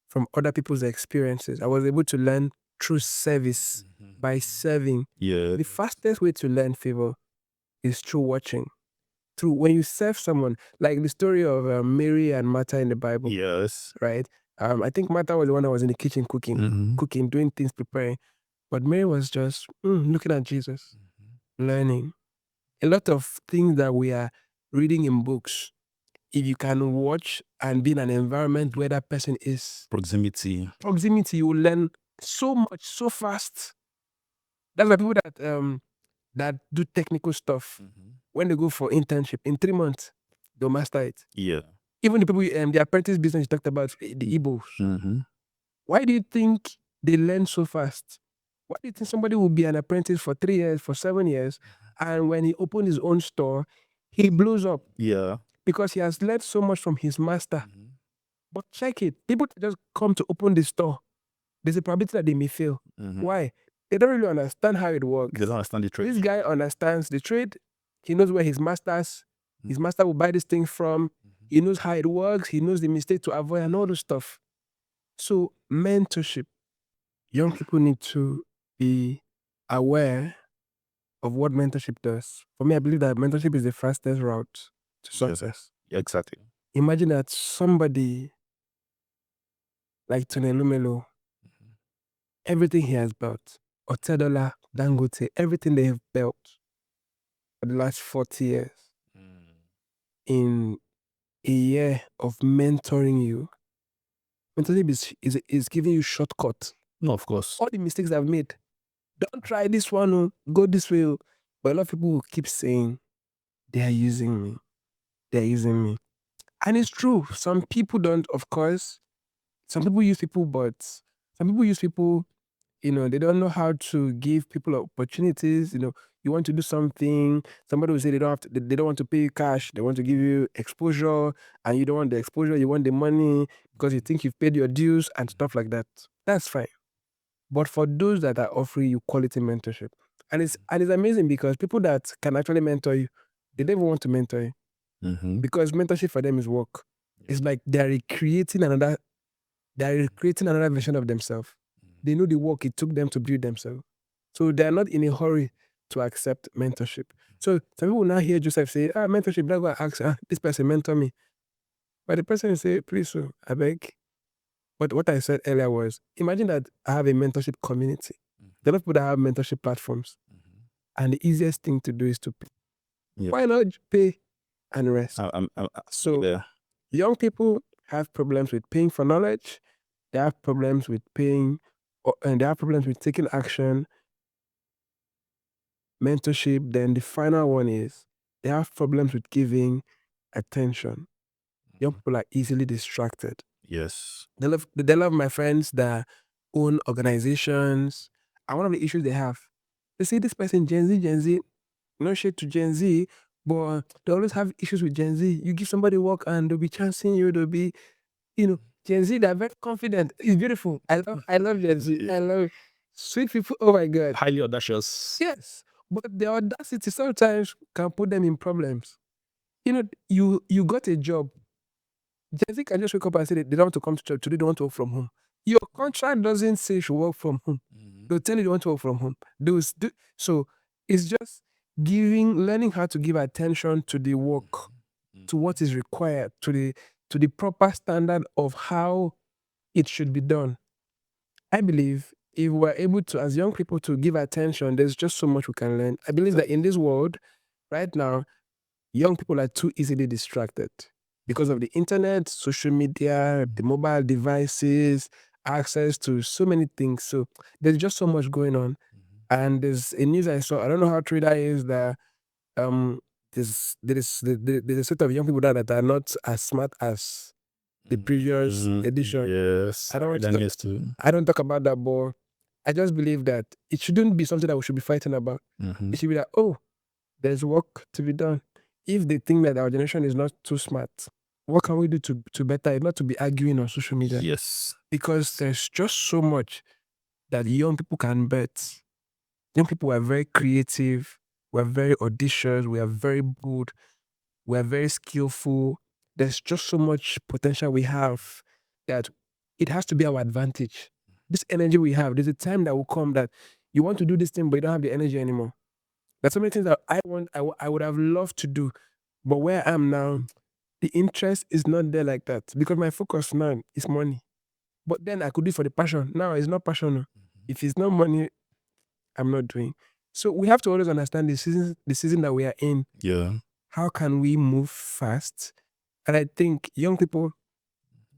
Speaker 1: from other people's experiences. I was able to learn through service, by serving.
Speaker 2: Yeah.
Speaker 1: The fastest way to learn Favour is through watching. Through when you serve someone, like the story of Mary and Martha in the Bible.
Speaker 2: Yes.
Speaker 1: Right? I think Martha was the one that was in the kitchen cooking, doing things, preparing. But Mary was just looking at Jesus, learning. A lot of things that we are reading in books, if you can watch and be in an environment where that person is.
Speaker 2: Proximity,
Speaker 1: you will learn so much, so fast. That's why people that do technical stuff, when they go for internship, in 3 months, they'll master it.
Speaker 2: Yeah.
Speaker 1: Even the people, the apprentice business you talked about, the Igbos. Why do you think they learn so fast? Why do you think somebody will be an apprentice for 3 years, for 7 years, and when he opens his own store, he blows up?
Speaker 2: Yeah.
Speaker 1: Because he has learned so much from his master. But check it, people just come to open the store. There's a probability that they may fail. Why? They don't really understand how it works.
Speaker 2: They don't understand the trade.
Speaker 1: This guy understands the trade. He knows where his master will buy this thing from. He knows how it works. He knows the mistake to avoid and all those stuff. So mentorship, young people need to be aware of what mentorship does. For me, I believe that mentorship is the fastest route to success.
Speaker 2: Yeah, exactly.
Speaker 1: Imagine that somebody like Tonelumelo, everything he has built, Otedola, Dangote, everything they have built for the last 40 years in a year of mentoring you. Mentorship is giving you shortcut.
Speaker 2: No, of course.
Speaker 1: All the mistakes I've made, don't try this one, oh, go this way. Oh. But a lot of people will keep saying, they are using me. They're using me. And it's true. Some people don't, of course. Some people use people, but some people use people, they don't know how to give people opportunities. You want to do something, somebody will say they don't have to, they don't want to pay you cash, they want to give you exposure, and you don't want the exposure, you want the money because you think you've paid your dues and stuff like that. That's fine. But for those that are offering you quality mentorship, and it's amazing because people that can actually mentor you, they don't even want to mentor you because mentorship for them is work. It's like they're creating another version of themselves. They know the work it took them to build themselves. So they're not in a hurry to accept mentorship. So some people now hear Joseph say, mentorship, they'll go and ask, this person mentor me. But the person will say, please, so I beg. But what I said earlier was, imagine that I have a mentorship community. There are people that have mentorship platforms. And the easiest thing to do is to pay.
Speaker 2: Yep.
Speaker 1: Why not pay and rest?
Speaker 2: So
Speaker 1: So young people have problems with paying for knowledge. They have problems with paying, and they have problems with taking action, mentorship. Then the final one is they have problems with giving attention. Young people are easily distracted.
Speaker 2: Yes.
Speaker 1: They love my friends that own organizations. And one of the issues they have, they say this person, Gen Z, no shade to Gen Z, but they always have issues with Gen Z. You give somebody work and they'll be chancing you, they'll be, Gen Z, they're very confident. It's beautiful. I love Gen Z. I love sweet people. Oh my God.
Speaker 2: Highly audacious.
Speaker 1: Yes. But the audacity sometimes can put them in problems. You got a job. Gen Z can just wake up and say they don't want to come to church today, they want to work from home. Your contract doesn't say you should work from home. They'll tell you they want to work from home. So it's just learning how to give attention to the work, to what is required, to the proper standard of how it should be done. I believe if we're able to, as young people, to give attention, there's just so much we can learn. I believe that in this world, right now, young people are too easily distracted because of the internet, social media, the mobile devices, access to so many things. So there's just so much going on. And there's a news I saw, I don't know how true that is, that there's a set of young people that are not as smart as the previous edition.
Speaker 2: Yes.
Speaker 1: I don't talk about that, but I just believe that it shouldn't be something that we should be fighting about. It should be like, oh, there's work to be done. If they think that our generation is not too smart, what can we do to better it? Not to be arguing on social media.
Speaker 2: Yes.
Speaker 1: Because there's just so much that young people can bet. Young people are very creative. We're very audacious. We are very good. We are very skillful. There's just so much potential we have that it has to be our advantage. This energy we have, there's a time that will come that you want to do this thing, but you don't have the energy anymore. There's so many things that I would have loved to do, but where I am now, the interest is not there like that because my focus now is money. But then I could do it for the passion. Now it's not passion. No. If it's not money, I'm not doing. So we have to always understand the season that we are in.
Speaker 2: Yeah.
Speaker 1: How can we move fast? And I think young people,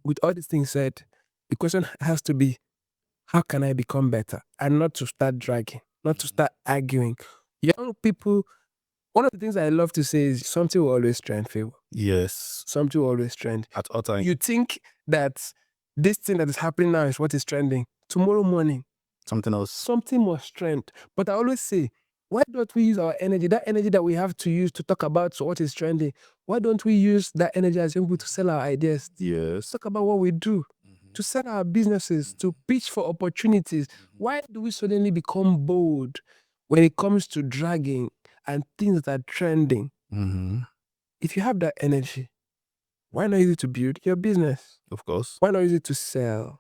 Speaker 1: with all these things said, the question has to be, how can I become better? And not to start dragging, not to start arguing. Young people, one of the things I love to say is something will always trend, Favour.
Speaker 2: Yes.
Speaker 1: Something will always trend.
Speaker 2: At all times.
Speaker 1: You think that this thing that is happening now is what is trending. Tomorrow morning,
Speaker 2: Something else.
Speaker 1: something must trend. But I always say, why don't we use our energy, that energy that we have to use to talk about what is trending? Why don't we use that energy as young people to sell our ideas?
Speaker 2: Yes.
Speaker 1: Talk about what we do, to sell our businesses, to pitch for opportunities. Why do we suddenly become bold when it comes to dragging and things that are trending? If you have that energy, why not use it to build your business?
Speaker 2: Of course.
Speaker 1: Why not use it to sell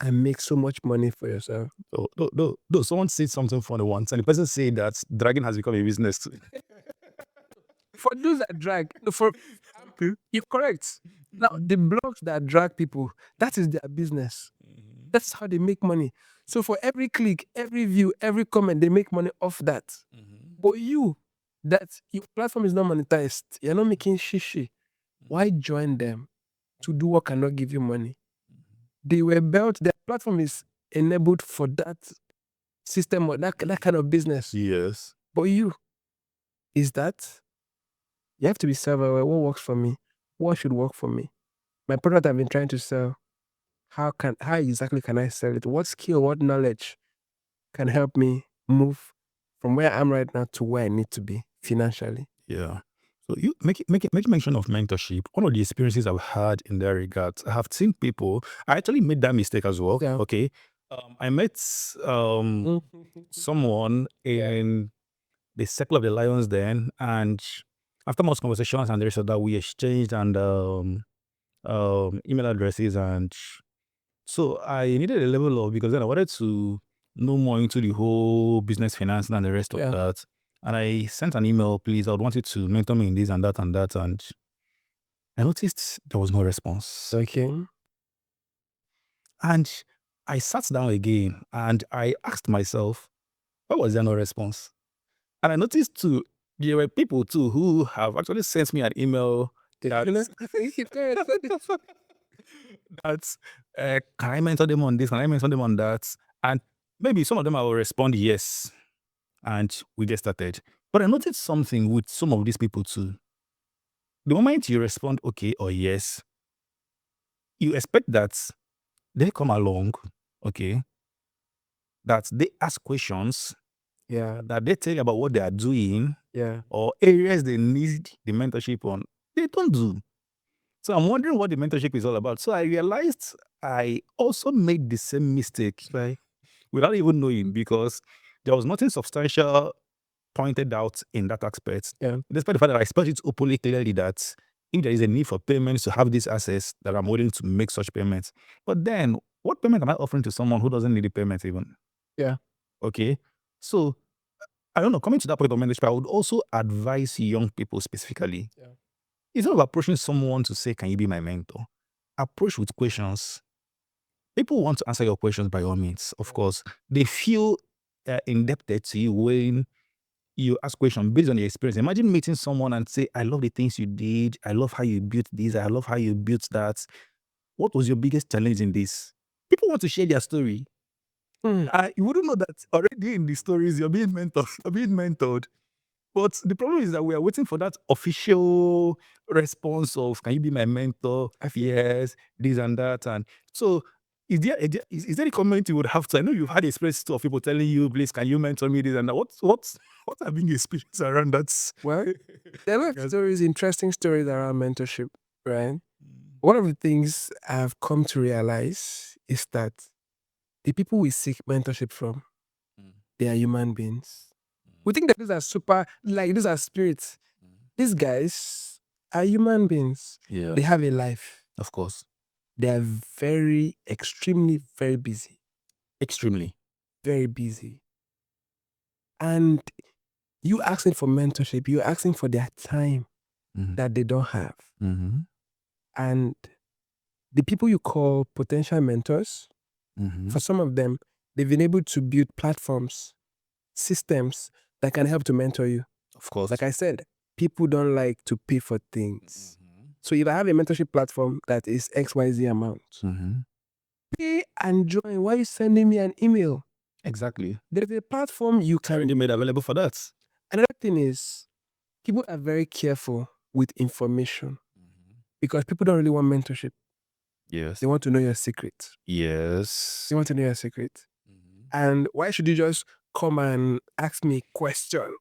Speaker 1: and make so much money for yourself?
Speaker 2: No, someone said something funny once, and the person said that dragging has become a business.
Speaker 1: For those that drag, you're correct. Now, the blogs that drag people, that is their business. That's how they make money. So for every click, every view, every comment, they make money off that. But that your platform is not monetized. You're not making shishi. Why join them to do what cannot give you money? They were built, their platform is enabled for that system or that kind of business.
Speaker 2: Yes.
Speaker 1: But you have to be self-aware. What works for me? What should work for me? My product I've been trying to sell, how exactly can I sell it? What skill, what knowledge can help me move from where I am right now to where I need to be financially?
Speaker 2: Yeah. So you make mention of mentorship. One of the experiences I've had in that regard, I have seen people. I actually made that mistake as well.
Speaker 1: Yeah.
Speaker 2: Okay. I met someone in the Circle of the Lions then, and after most conversations and the rest of that, we exchanged and email addresses, and so I needed a level of, because then I wanted to know more into the whole business finance and the rest of
Speaker 1: Yeah.
Speaker 2: that. And I sent an email, please, I would want you to mentor me in this and that and that. And I noticed there was no response.
Speaker 1: Okay.
Speaker 2: And I sat down again and I asked myself, why was there no response? And I noticed too, there were people too who have actually sent me an email that that's can I mentor them on this? Can I mentor them on that? And maybe some of them I will respond yes, and we get started. But I noticed something with some of these people too. The moment you respond okay or yes, you expect that they come along, okay, that they ask questions,
Speaker 1: Yeah.
Speaker 2: that they tell you about what they are doing,
Speaker 1: Yeah.
Speaker 2: or areas they need the mentorship on. They don't do. So I'm wondering what the mentorship is all about. So I realized I also made the same mistake, right, without even knowing, because there was nothing substantial pointed out in that aspect.
Speaker 1: Yeah.
Speaker 2: Despite the fact that I spelled it openly clearly that if there is a need for payments to have these assets, that I'm willing to make such payments. But then, what payment am I offering to someone who doesn't need the payment even?
Speaker 1: Yeah.
Speaker 2: Okay. So I don't know, coming to that point of mentorship, I would also advise young people specifically.
Speaker 1: Yeah.
Speaker 2: It's not about approaching someone to say, can you be my mentor? Approach with questions. People want to answer your questions by all means, of course. They feel indebted to you when you ask questions based on your experience. Imagine meeting someone and say, I love the things you did. I love how you built this. I love how you built that. What was your biggest challenge in this? People want to share their story. You wouldn't know that already in the stories you're being mentored. You're being mentored. But the problem is that we are waiting for that official response of, can you be my mentor? Yes, this and that. And so is there a comment you would have to? I know you've had experiences of people telling you, please, can you mentor me this and that. What have been your experiences around that?
Speaker 1: Well, there are stories, interesting stories around mentorship, right? One of the things I've come to realize is that the people we seek mentorship from, they are human beings. We think that these are these are spirits. These guys are human beings.
Speaker 2: Yeah,
Speaker 1: They have a life.
Speaker 2: of course.
Speaker 1: They are extremely, very busy.
Speaker 2: Extremely.
Speaker 1: Very busy. And you asking for mentorship, you're asking for their time that they don't have. And the people you call potential mentors, for some of them, they've been able to build platforms, systems that can help to mentor you.
Speaker 2: Of course.
Speaker 1: Like I said, people don't like to pay for things. So if I have a mentorship platform that is XYZ amount, pay and join. Why are you sending me an email?
Speaker 2: Exactly.
Speaker 1: There's a platform you can.
Speaker 2: Already made available for that.
Speaker 1: Another thing is, people are very careful with information because people don't really want mentorship.
Speaker 2: Yes.
Speaker 1: They want to know your secret.
Speaker 2: Yes.
Speaker 1: They want to know your secret. And why should you just come and ask me a question?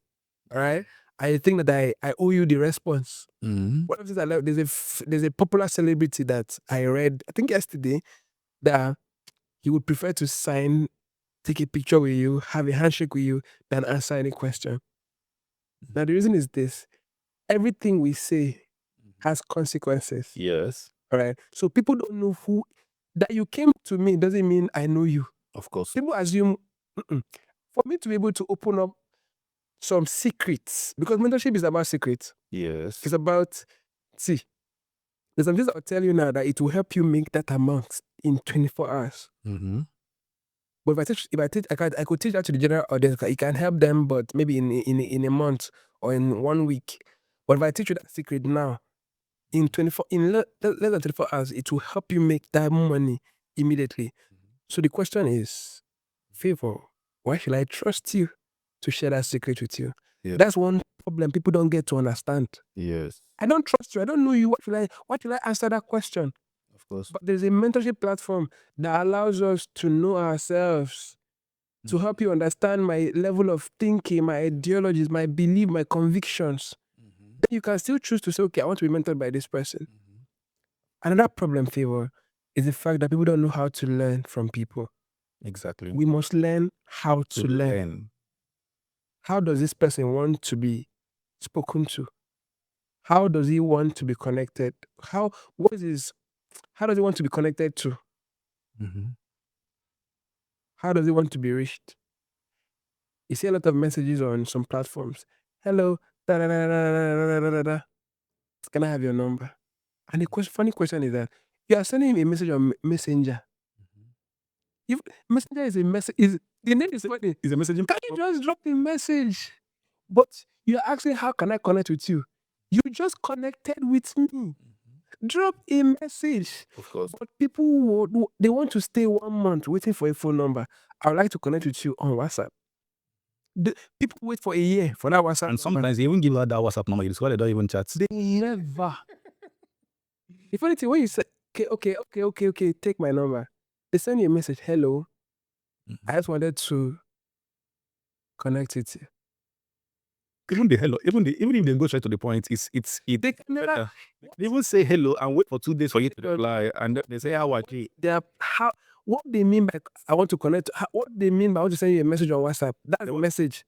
Speaker 1: All right? I think that I owe you the response. One of the things I love, there's a popular celebrity that I read, I think yesterday, that he would prefer to take a picture with you, have a handshake with you, than answer any question. Now, the reason is this: everything we say has consequences.
Speaker 2: Yes.
Speaker 1: All right. So people don't know that you came to me doesn't mean I know you.
Speaker 2: Of course.
Speaker 1: People assume, for me to be able to open up some secrets, because mentorship is about secrets.
Speaker 2: Yes.
Speaker 1: It's about, there's some things I'll tell you now that it will help you make that amount in 24 hours. But I could teach that to the general audience. It can help them, but maybe in a month or in 1 week. But if I teach you that secret now, in 24 in less than 24 hours, it will help you make that money immediately. So the question is, Favour, why should I trust you to share that secret with you?
Speaker 2: Yeah.
Speaker 1: That's one problem people don't get to understand.
Speaker 2: Yes.
Speaker 1: I don't trust you. I don't know you. What should I answer that question?
Speaker 2: Of course.
Speaker 1: But there's a mentorship platform that allows us to know ourselves, to help you understand my level of thinking, my ideologies, my belief, my convictions. Then you can still choose to say, okay, I want to be mentored by this person. Another problem, Favour, is the fact that people don't know how to learn from people.
Speaker 2: Exactly.
Speaker 1: We must learn how to learn. How does this person want to be spoken to? How does he want to be connected? How does he want to be connected to? How does he want to be reached? You see a lot of messages on some platforms. Hello, da da da da da da da da. Can I have your number? And the funny question is that you are sending him a message on Messenger. If Messenger is a message, the name is funny.
Speaker 2: Is a messaging
Speaker 1: Can you just drop a message? But you're asking, how can I connect with you? You just connected with me. Drop a message.
Speaker 2: Of course.
Speaker 1: But people they want to stay 1 month waiting for a phone number. I would like to connect with you on WhatsApp. People wait for a year for that WhatsApp
Speaker 2: And
Speaker 1: number.
Speaker 2: sometimes they even give out that WhatsApp number. It's why they don't even chat.
Speaker 1: They never. The funny thing, when you say, okay, take my number, they send you a message, hello, I just wanted to connect with you.
Speaker 2: Even the hello, even if they go straight to the point,
Speaker 1: They can never.
Speaker 2: They even say hello and wait for 2 days for you to reply, and then they say how are you?
Speaker 1: What they mean by I want to connect, what they mean by I want to send you a message on WhatsApp, that's the message.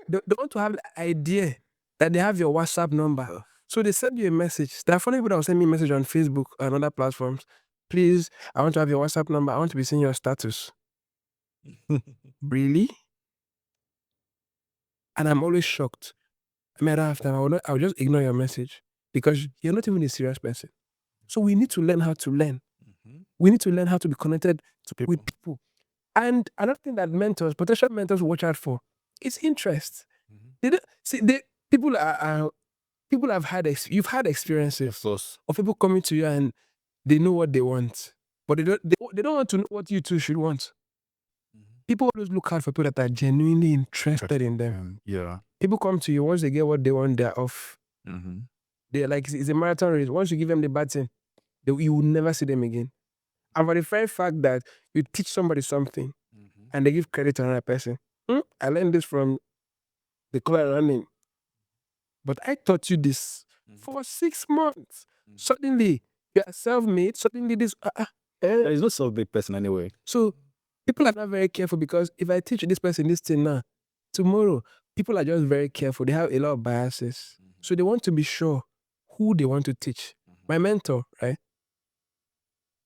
Speaker 1: They want to have the idea that they have your WhatsApp number. So they send you a message. There are funny people that will send me a message on Facebook and other platforms. Please, I want to have your WhatsApp number. I want to be seeing your status. Really? And I'm always shocked. I mean, I don't have time. I'll just ignore your message because you're not even a serious person. So we need to learn how to learn. We need to learn how to be connected with people. And another thing that potential mentors watch out for is interest. People have you've had experiences of people coming to you and they know what they want, but they don't want to know what you two should want. People always look out for people that are genuinely interested in them.
Speaker 2: Yeah.
Speaker 1: People come to you, once they get what they want, they're off. They're like, it's a marathon race. Once you give them the baton, you will never see them again. And for the very fact that you teach somebody something and they give credit to another person. I learned this from the club running. But I taught you this for 6 months. Suddenly, you are self-made. Suddenly, this.
Speaker 2: There is no self-made person anyway.
Speaker 1: So, people are not very careful because if I teach this person this thing now, tomorrow, people are just very careful. They have a lot of biases. So, they want to be sure who they want to teach. My mentor, right?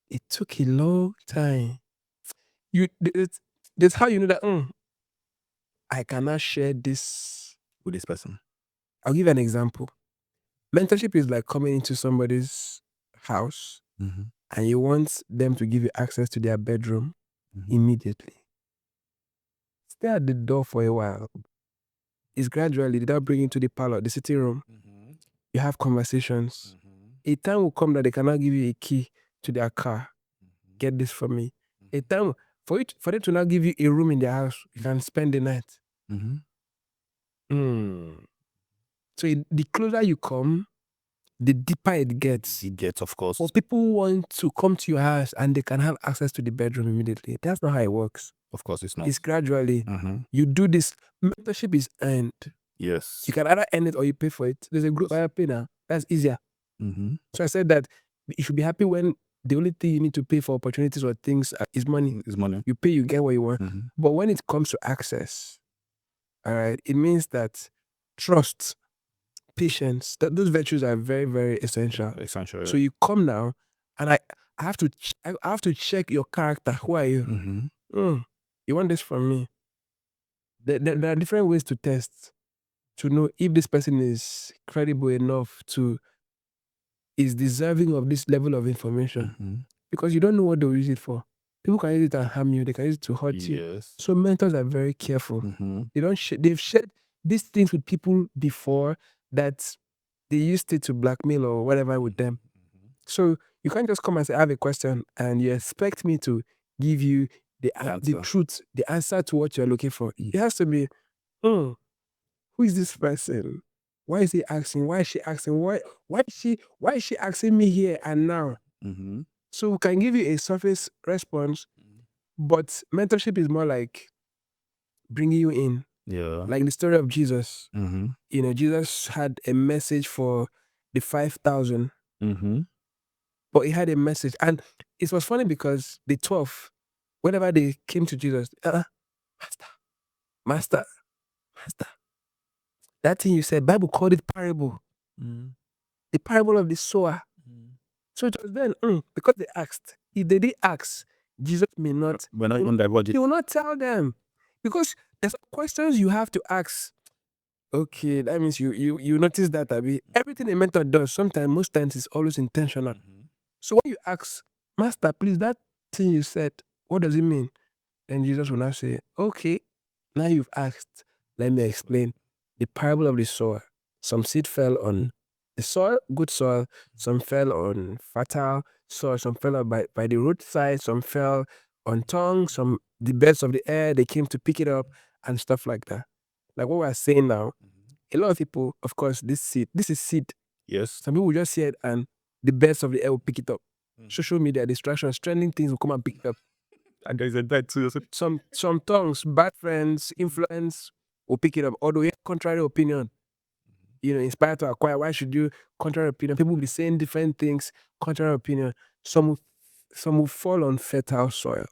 Speaker 1: It took a long time. That's how you know that I cannot share this
Speaker 2: with this person.
Speaker 1: I'll give you an example. Mentorship is like coming into somebody's house and you want them to give you access to their bedroom immediately. Stay at the door for a while. It's gradually, without bringing to the parlor, the sitting room. You have conversations. A time will come that they cannot give you a key to their car. Get this from me. A time for them to not give you a room in their house, you can spend the night. So the closer you come, the deeper it gets.
Speaker 2: It gets, of course.
Speaker 1: Well, people want to come to your house and they can have access to the bedroom immediately. That's not how it works.
Speaker 2: Of course, it's not.
Speaker 1: It's gradually. You do this. Mentorship is earned.
Speaker 2: Yes.
Speaker 1: You can either earn it or you pay for it. There's a group buyer pay now. That's easier. So I said that you should be happy when the only thing you need to pay for opportunities or things is money.
Speaker 2: Is money.
Speaker 1: You pay, you get what you want. But when it comes to access, all right, it means that trust, patience, those virtues are very, very essential.
Speaker 2: Essential.
Speaker 1: So you come now, and I have to check your character. Who are you? You want this from me? There are different ways to test to know if this person is credible enough is deserving of this level of information. Because you don't know what they'll use it for. People can use it to harm you. They can use it to hurt you. So mentors are very careful. They've shared these things with people before that they used it to blackmail or whatever with them. So you can't just come and say, I have a question, and you expect me to give you the truth, the answer to what you're looking for. It has to be, who is this person? Why is he asking? Why is she asking? Why is she asking me here and now? So we can give you a surface response, but mentorship is more like bringing you in.
Speaker 2: Yeah.
Speaker 1: Like the story of Jesus. You know, Jesus had a message for the 5,000, but he had a message. And it was funny because the 12, whenever they came to Jesus, Master, that thing you said, Bible called it parable. The parable of the sower. So it was then, because they asked. If they didn't ask, Jesus may not.
Speaker 2: We're not even divulge
Speaker 1: He
Speaker 2: it.
Speaker 1: will not tell them. Because there's questions you have to ask. Okay, that means you notice that, Abi. Everything a mentor does, most times, is always intentional. So when you ask, Master, please, that thing you said, what does it mean? Then Jesus will now say, okay, now you've asked, let me explain. The parable of the sower. Some seed fell on the soil, good soil. Some fell on fertile soil. Some fell on by the roadside. Some fell on tongues. Some the birds of the air, they came to pick it up and stuff like that. Like what we're saying now, a lot of people, of course, this is seed.
Speaker 2: Yes.
Speaker 1: Some people will just hear it and the birds of the air will pick it up. Social media, distractions, trending things will come and pick it up.
Speaker 2: And there's a that too.
Speaker 1: Some tongues, bad friends, influence will pick it up. Although you have contrary opinion, you know, inspired to acquire. Why should you contrary opinion? People will be saying different things, contrary opinion. Some will fall on fertile soil.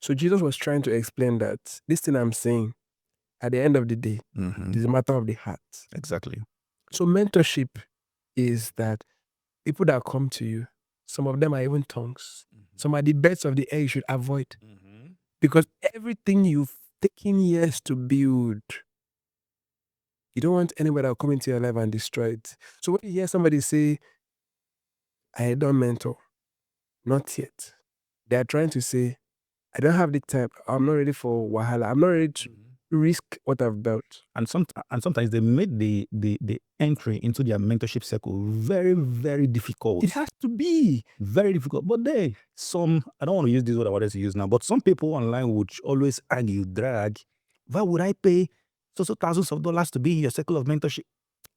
Speaker 1: So Jesus was trying to explain that this thing I'm saying, at the end of the day, it is a matter of the heart.
Speaker 2: Exactly.
Speaker 1: So mentorship is that people that come to you, some of them are even tongues. Some are the birds of the air you should avoid. Because everything you've taken years to build, you don't want anybody that will come into your life and destroy it. So when you hear somebody say, I don't mentor, not yet, they are trying to say, I don't have the time. I'm not ready for wahala. I'm not ready to risk what I've built.
Speaker 2: And sometimes they made the entry into their mentorship circle very, very difficult.
Speaker 1: It has to be.
Speaker 2: Very difficult. But I don't want to use this word I wanted to use now, but some people online would always argue, drag, why would I pay so thousands of dollars to be in your circle of mentorship?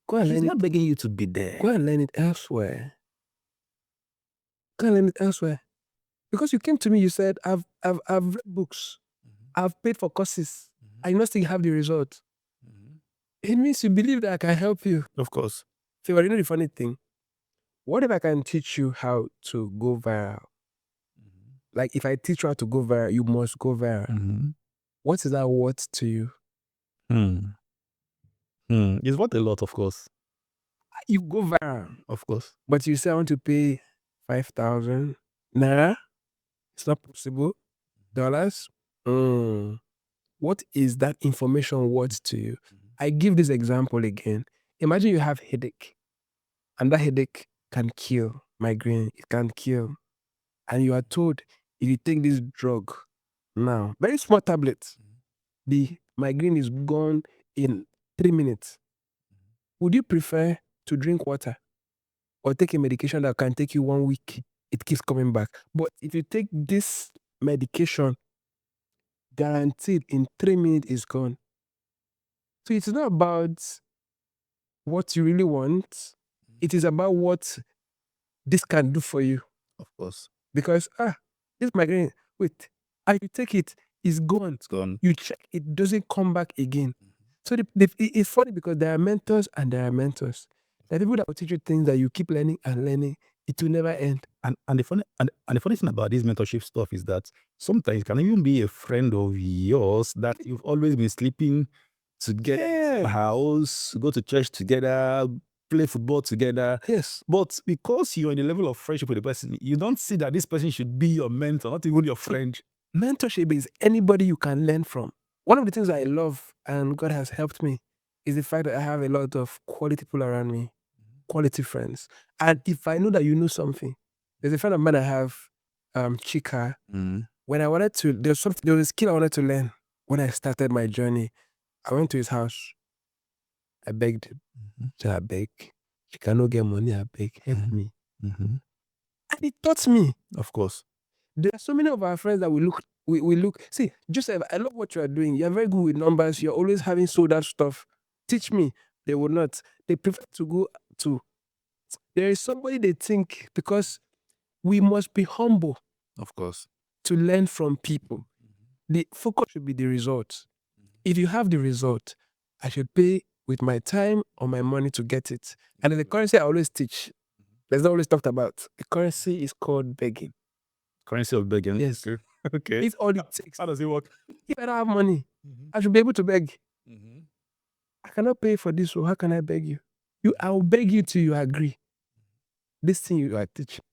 Speaker 1: Go and
Speaker 2: He's
Speaker 1: learn
Speaker 2: not
Speaker 1: it.
Speaker 2: begging you to be there.
Speaker 1: Go and learn it elsewhere. Go and learn it elsewhere. Because you came to me, you said, I've read books. I've paid for courses. I know still have the result. It means you believe that I can help you.
Speaker 2: Of course.
Speaker 1: Favour, you know the funny thing? What if I can teach you how to go viral? Like if I teach you how to go viral, you must go viral. What is that worth to you?
Speaker 2: It's worth a lot, of course.
Speaker 1: You go viral.
Speaker 2: Of course.
Speaker 1: But you say I want to pay 5,000 naira. It's not possible. Dollars. What is that information worth to you? I give this example again. Imagine you have headache, and that headache can kill. Migraine, it can kill. And you are told, if you take this drug now, very small tablets, the migraine is gone in 3 minutes. Would you prefer to drink water or take a medication that can take you 1 week? It keeps coming back. But if you take this medication, guaranteed in 3 minutes is gone. So it's not about what you really want. It is about what this can do for you.
Speaker 2: Of course.
Speaker 1: Because this migraine, wait, and you take it, it's gone.
Speaker 2: It's gone.
Speaker 1: You check, it doesn't come back again. So it's funny because there are mentors and there are mentors. There are people that will teach you things that you keep learning and learning. It will never end.
Speaker 2: And the funny thing about this mentorship stuff is that sometimes it can even be a friend of yours that you've always been sleeping together,
Speaker 1: Yeah.
Speaker 2: house, go to church together, play football together.
Speaker 1: Yes.
Speaker 2: But because you're in a level of friendship with the person, you don't see that this person should be your mentor, not even your friend.
Speaker 1: Mentorship is anybody you can learn from. One of the things I love and God has helped me is the fact that I have a lot of quality people around me, quality friends. And if I know that you know something, there's a friend of mine I have, Chika. When I wanted to, there was a skill I wanted to learn when I started my journey. I went to his house. I begged him. So I beg. You cannot get money, I beg. Help me. And he taught me.
Speaker 2: Of course.
Speaker 1: There are so many of our friends that we look. See, Joseph, I love what you are doing. You're very good with numbers. You're always having sold out stuff. Teach me. They will not. They prefer to go to. There is somebody they think, because we must be humble
Speaker 2: Of course.
Speaker 1: to learn from people. The focus should be the result. If you have the result, I should pay with my time or my money to get it. And the currency I always teach, that's not always talked about. The currency is called begging.
Speaker 2: Currency of begging.
Speaker 1: Yes.
Speaker 2: Okay.
Speaker 1: It's all it takes.
Speaker 2: How does it work?
Speaker 1: If I don't have money, I should be able to beg. I cannot pay for this, so how can I beg you? I will beg you till you agree. This thing you are teaching,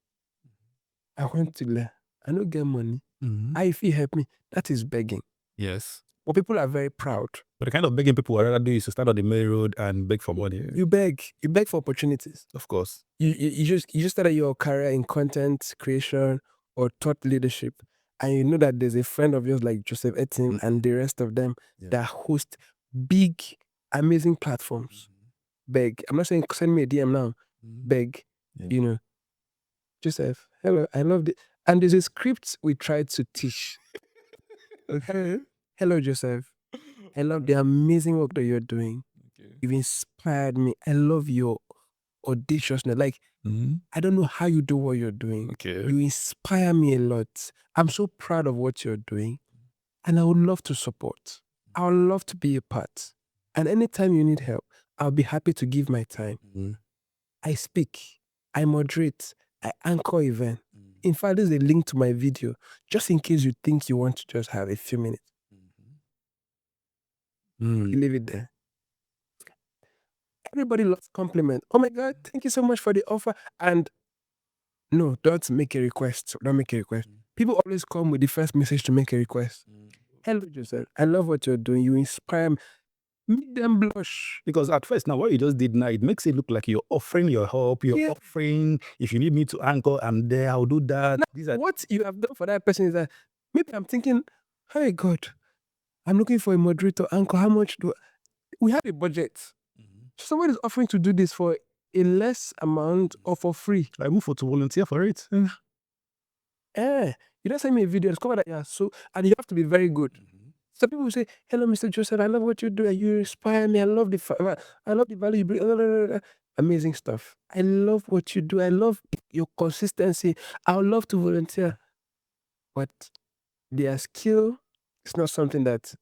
Speaker 1: I want to learn. I don't get money. If you help me, that is begging.
Speaker 2: Yes.
Speaker 1: But people are very proud.
Speaker 2: But the kind of begging people would rather do is to stand on the main road and beg for money.
Speaker 1: You beg for opportunities.
Speaker 2: Of course.
Speaker 1: You just started your career in content creation or thought leadership, and you know that there's a friend of yours like Joseph Etin and the rest of them that host big, amazing platforms. Beg. I'm not saying send me a DM now. Beg. You know, Joseph, hello, I love it. And there's a script we tried to teach. Okay. Hello, Joseph. I love the amazing work that you're doing. You've inspired me. I love your audaciousness. Like, I don't know how you do what you're doing. You inspire me a lot. I'm so proud of what you're doing. And I would love to support. I would love to be a part. And anytime you need help, I'll be happy to give my time. I speak. I moderate. I anchor event. In fact, there's a link to my video, just in case you think you want to just have a few minutes. You leave it there. Everybody loves compliment. Oh my God, thank you so much for the offer. And no, don't make a request. Don't make a request. People always come with the first message to make a request. Hello, Joseph. I love what you're doing. You inspire me. Make them blush.
Speaker 2: Because at first, now what you just did now, it makes it look like you're offering your help. You're offering, if you need me to anchor, I'm there, I'll do that.
Speaker 1: Now, what you have done for that person is that maybe I'm thinking, hey God, I'm looking for a moderator, anchor. How much we have a budget? Somebody is offering to do this for a less amount or for free.
Speaker 2: I move for to volunteer for it.
Speaker 1: You don't send me a video, discover that and you have to be very good. Some people say, hello, Mr. Joseph, I love what you do. You inspire me. I love the value you bring. Amazing stuff. I love what you do. I love your consistency. I would love to volunteer. But their skill is not something that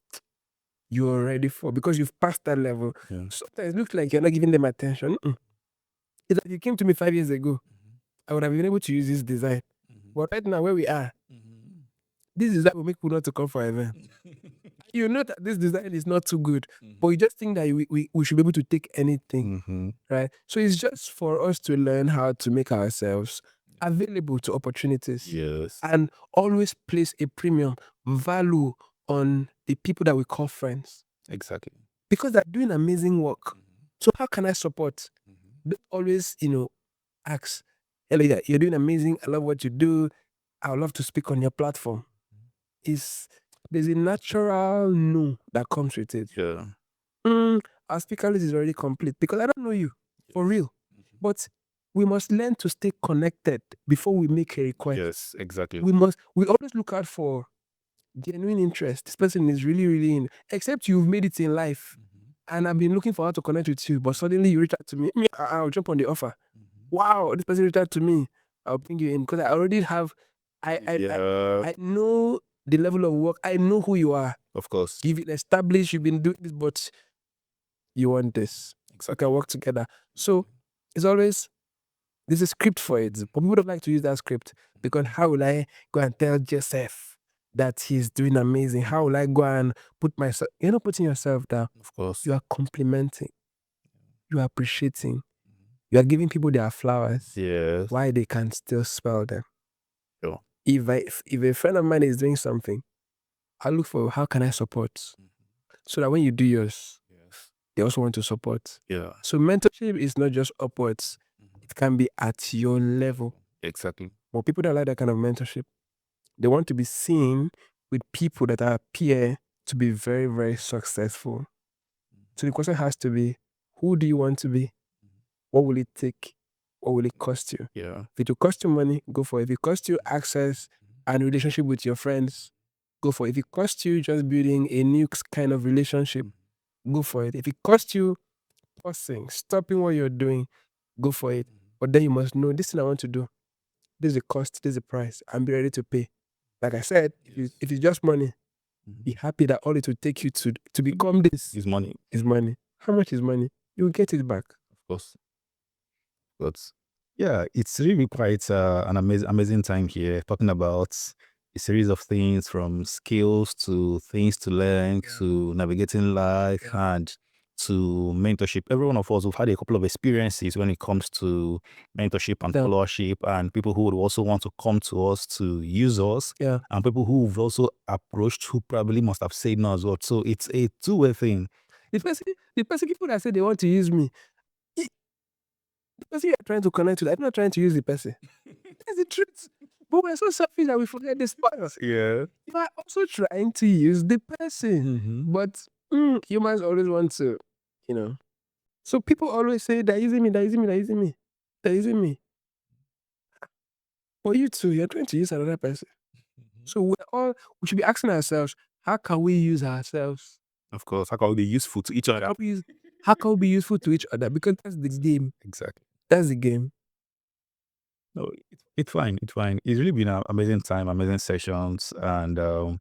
Speaker 1: you're ready for because you've passed that level. Sometimes it looks like you're not giving them attention. It's like you came to me 5 years ago, I would have been able to use this design. But right now, where we are, this design will make people not to come for an event. You know that this design is not too good, but you just think that we should be able to take anything, right? So it's just for us to learn how to make ourselves available to opportunities. And always place a premium value on the people that we call friends.
Speaker 2: Exactly.
Speaker 1: Because they're doing amazing work. So how can I support? Don't always, ask, hello, you're doing amazing. I love what you do. I would love to speak on your platform. There's a natural no that comes with it. Our speaker list is already complete because I don't know you for real. But we must learn to stay connected before we make a request.
Speaker 2: Yes, exactly.
Speaker 1: We always look out for genuine interest. This person is really, really in. Except you've made it in life, and I've been looking for how to connect with you, but suddenly you reach out to me. I'll jump on the offer. Wow, this person reached out to me. I'll bring you in because I already have. I know the level of work. I know who you are.
Speaker 2: Of course.
Speaker 1: You've been established. You've been doing this, but you want this. So we can work together. So it's always. There's a script for it, but people don't like to use that script because how will I go and tell Joseph that he's doing amazing? How will I go and put myself? You're not putting yourself down.
Speaker 2: Of course.
Speaker 1: You are complimenting. You are appreciating. You are giving people their flowers.
Speaker 2: Yes.
Speaker 1: Why they can still spell them.
Speaker 2: Sure.
Speaker 1: If a friend of mine is doing something, I look for how can I support, so that when you do yours, they also want to support. So mentorship is not just upwards. It can be at your level.
Speaker 2: Exactly.
Speaker 1: But people that like that kind of mentorship, they want to be seen with people that are peer to be very, very successful. So the question has to be, Who do you want to be? What will it take? What will it cost you?
Speaker 2: Yeah.
Speaker 1: If it will cost you money, go for it. If it costs you access and relationship with your friends, go for it. If it costs you just building a new kind of relationship, go for it. If it costs you pausing, stopping what you're doing, go for it. But then you must know this thing I want to do. This is the cost, this is the price. And be ready to pay. Like I said, if it's just money, be happy that all it will take you to become this
Speaker 2: Is money.
Speaker 1: is money. How much is money? You will get it back.
Speaker 2: Of course. But yeah, it's really quite an amazing time here, talking about a series of things from skills to things to learn to navigating life and to mentorship. Every one of us have had a couple of experiences when it comes to mentorship and
Speaker 1: Yeah.
Speaker 2: followership, and people who would also want to come to us to use us,
Speaker 1: Yeah.
Speaker 2: and people who've also approached who probably must have said no as well. So it's a two-way thing.
Speaker 1: The person people that say they want to use me, the person you're trying to connect with, I'm not trying to use the person. That's the truth. But we're so selfish that we forget this part.
Speaker 2: Yeah.
Speaker 1: You are also trying to use the person. But humans always want to, So people always say, they're using me, they're using me, they're using me. They're using me. But you too, you're trying to use another person. So we should be asking ourselves, how can we use ourselves?
Speaker 2: Of course, how can we be useful to each other?
Speaker 1: How can we be useful to each other? Because that's the game.
Speaker 2: Exactly.
Speaker 1: That's the game.
Speaker 2: No, it's fine. It's fine. It's really been an amazing time, amazing sessions, and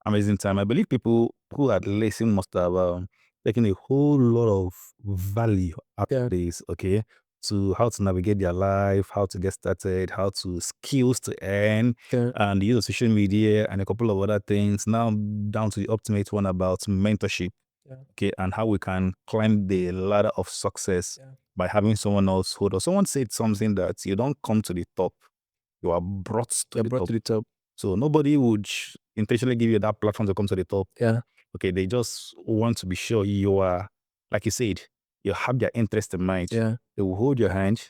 Speaker 2: amazing time. I believe people who had listened must have taken a whole lot of value out of this, okay? To how to navigate their life, how to get started, how to skills to earn, and the use of social media and a couple of other things. Now down to the ultimate one about mentorship. Okay, and how we can climb the ladder of success by having someone else hold us. Someone said something that you don't come to the top, you are brought to the top. So nobody would intentionally give you that platform to come to the top.
Speaker 1: Yeah.
Speaker 2: Okay, they just want to be sure you are, like you said, you have their interest in mind.
Speaker 1: Yeah.
Speaker 2: They will hold your hand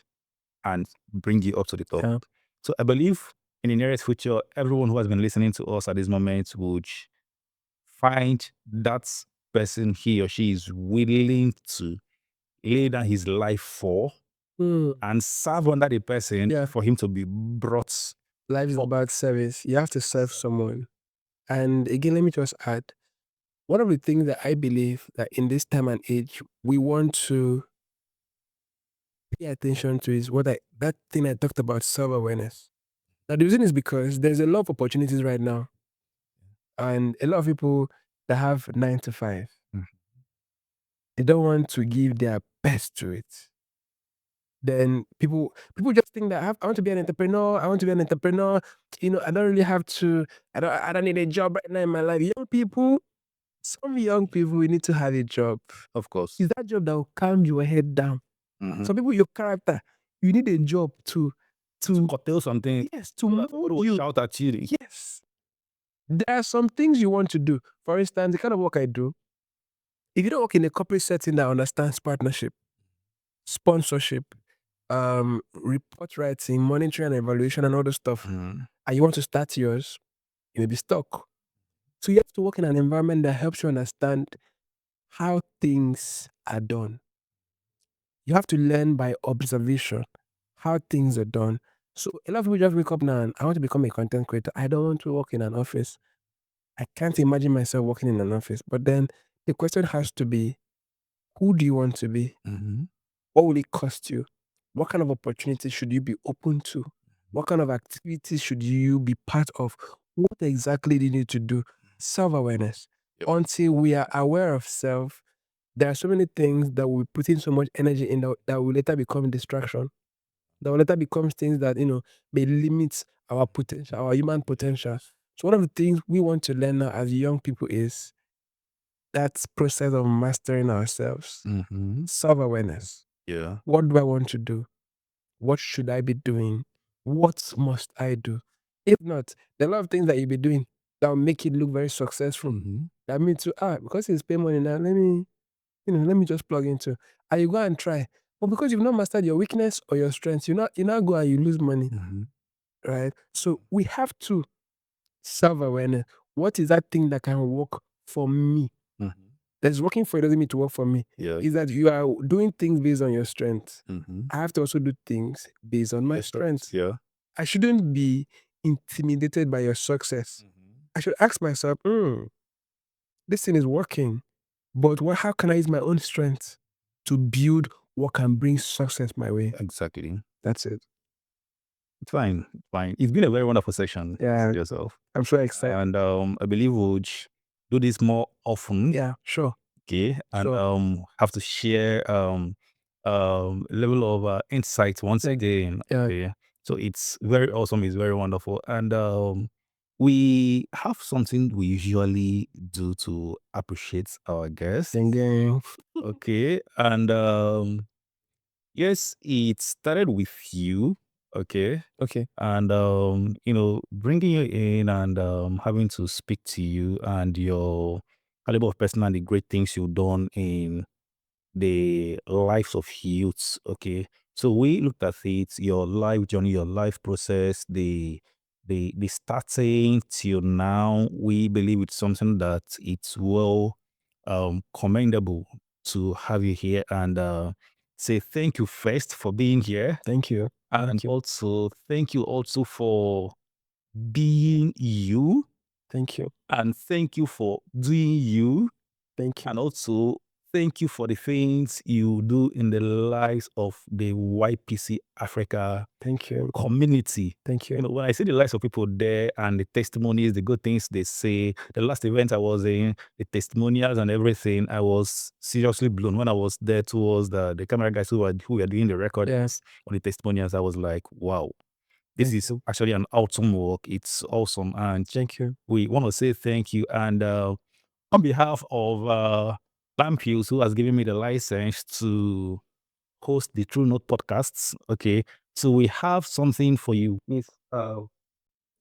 Speaker 2: and bring you up to the top.
Speaker 1: Yeah.
Speaker 2: So I believe in the nearest future, everyone who has been listening to us at this moment would find that person he or she is willing to lay down his life for and serve under the person for him to be brought.
Speaker 1: Life is about service. You have to serve someone. And again, let me just add, one of the things that I believe that in this time and age, we want to pay attention to is that thing I talked about, self-awareness. Now, the reason is because there's a lot of opportunities right now. And a lot of people that have 9 to 5, they don't want to give their best to it. Then people just think that I want to be an entrepreneur. I want to be an entrepreneur. I don't really have to. I don't need a job right now in my life. Some young people, we need to have a job.
Speaker 2: Of course.
Speaker 1: It's that job that will calm your head down. Some people, your character, you need a job to
Speaker 2: curtail something.
Speaker 1: Yes, to mold you.
Speaker 2: Shout at you.
Speaker 1: Yes. There are some things you want to do. For instance, the kind of work I do, if you don't work in a corporate setting that understands partnership, sponsorship, report writing, monitoring and evaluation and all the stuff, and you want to start yours, you may be stuck. So you have to work in an environment that helps you understand how things are done. You have to learn by observation how things are done. So a lot of people just wake up now and I want to become a content creator. I don't want to work in an office. I can't imagine myself working in an office. But then the question has to be, who do you want to be? What will it cost you? What kind of opportunities should you be open to? What kind of activities should you be part of? What exactly do you need to do? Self-awareness. Until we are aware of self, there are so many things that we put in so much energy in that will later become distraction. That will later become things that, may limit our potential, our human potential. So one of the things we want to learn now as young people is that process of mastering ourselves. Self-awareness.
Speaker 2: Yeah.
Speaker 1: What do I want to do? What should I be doing? What must I do? If not, there are a lot of things that you'll be doing that will make it look very successful. That means because it's pay money now, let me just plug into. And you go and try. But because you've not mastered your weakness or your strengths, you not go and you lose money. Right? So we have to self-awareness. What is that thing that can work for me? That's working for you doesn't mean to work for me.
Speaker 2: Yeah.
Speaker 1: Is that you are doing things based on your strength.
Speaker 2: Mm-hmm.
Speaker 1: I have to also do things based on my strength.
Speaker 2: Yeah.
Speaker 1: I shouldn't be intimidated by your success. I should ask myself, this thing is working, but how can I use my own strength to build what can bring success my way?
Speaker 2: Exactly.
Speaker 1: That's it.
Speaker 2: It's fine. Fine. It's been a very wonderful session.
Speaker 1: Yeah.
Speaker 2: Yourself.
Speaker 1: I'm so excited.
Speaker 2: And I believe we'll do this more often.
Speaker 1: Yeah, sure.
Speaker 2: Okay. And
Speaker 1: Sure.
Speaker 2: have to share level of insight once again.
Speaker 1: Yeah.
Speaker 2: Okay. So it's very awesome. It's very wonderful. And we have something we usually do to appreciate our guests.
Speaker 1: Again.
Speaker 2: Okay. And yes, it started with you. Okay.
Speaker 1: Okay.
Speaker 2: And bringing you in and having to speak to you and your caliber of person and the great things you've done in the lives of youths. Okay. So we looked at it, your life journey, your life process, the starting till now. We believe it's something that it's well commendable to have you here and say thank you first for being here.
Speaker 1: Thank you.
Speaker 2: And also thank you also for being you.
Speaker 1: Thank you.
Speaker 2: And thank you for doing you.
Speaker 1: Thank you.
Speaker 2: And also thank you for the things you do in the lives of the YPC Africa
Speaker 1: Thank you.
Speaker 2: community.
Speaker 1: Thank you.
Speaker 2: You know, when I see the lives of people there and the testimonies, the good things they say, the last event I was in, the testimonials and everything, I was seriously blown. When I was there towards the camera guys who were doing the records on the testimonials, I was like, wow, this is actually an awesome work. It's awesome. And
Speaker 1: Thank you.
Speaker 2: we want to say thank you. And on behalf of Lampius, who has given me the license to host the True Note podcasts, okay, so we have something for you. Yes.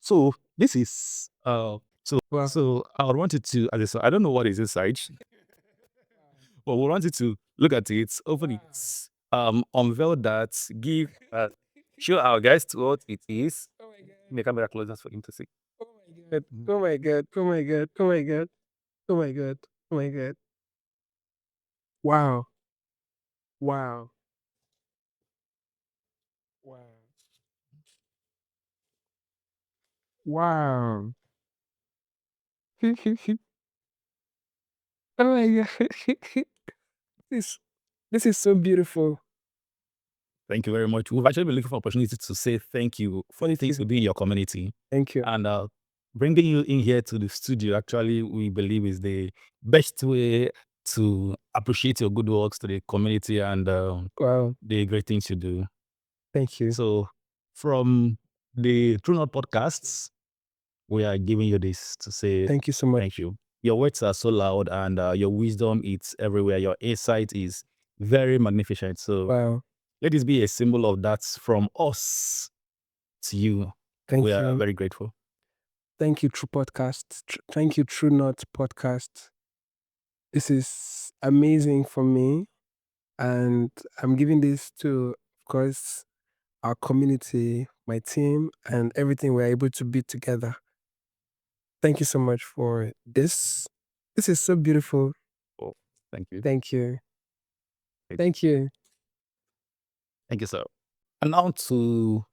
Speaker 2: So this is so I wanted to, as I said, I don't know what is inside, but we wanted to look at it, open it, unveil that, give, show our guys what it is. Make the camera closer for him to see.
Speaker 1: Oh my god. Oh my god. Oh my god. Oh my god. Oh my god. Wow. Wow. Wow. Wow. Oh my god. this this is so beautiful.
Speaker 2: Thank you very much. We've actually been looking for opportunity to say thank you for the things you do in your community.
Speaker 1: Thank you.
Speaker 2: And bringing you in here to the studio, actually, we believe is the best way to appreciate your good works to the community and
Speaker 1: Wow.
Speaker 2: the great things you do.
Speaker 1: Thank you.
Speaker 2: So, from the True North podcasts, we are giving you this to say
Speaker 1: Thank you so much.
Speaker 2: thank you. Your words are so loud and your wisdom is everywhere. Your insight is very magnificent. So,
Speaker 1: Wow.
Speaker 2: let this be a symbol of that from us to you.
Speaker 1: Thank
Speaker 2: We
Speaker 1: you.
Speaker 2: are very grateful.
Speaker 1: Thank you, True Podcast. Thank you, True Not Podcast. This is amazing for me. And I'm giving this to, of course, our community, my team, and everything we're able to be together. Thank you so much for this. This is so beautiful.
Speaker 2: Oh, thank you.
Speaker 1: Thank you. Thank you.
Speaker 2: Thank you, sir. And now to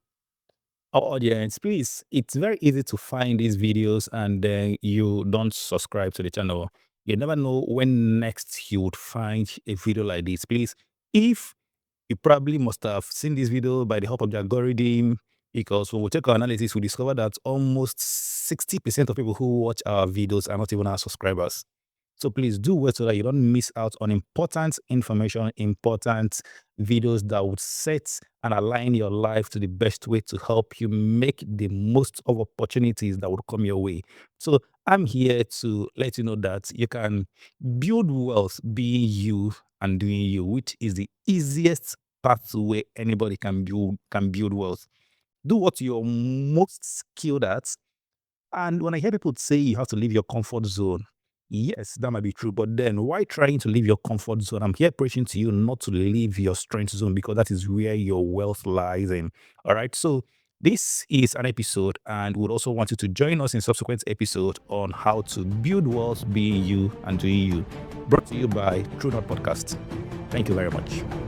Speaker 2: our audience, please, it's very easy to find these videos and then you don't subscribe to the channel. You never know when next you would find a video like this. Please, if you probably must have seen this video by the help of the algorithm, because when we take our analysis, we discover that almost 60% of people who watch our videos are not even our subscribers. So please do well so that you don't miss out on important information, important videos that would set and align your life to the best way to help you make the most of opportunities that would come your way. So I'm here to let you know that you can build wealth being you and doing you, which is the easiest pathway anybody can build wealth. Do what you're most skilled at. And when I hear people say you have to leave your comfort zone, yes, that might be true. But then why trying to leave your comfort zone? I'm here preaching to you not to leave your strength zone because that is where your wealth lies in. All right. So this is an episode, and would also want you to join us in subsequent episode on how to build wealth being you and doing you. brought to you by True North Podcast. Thank you very much.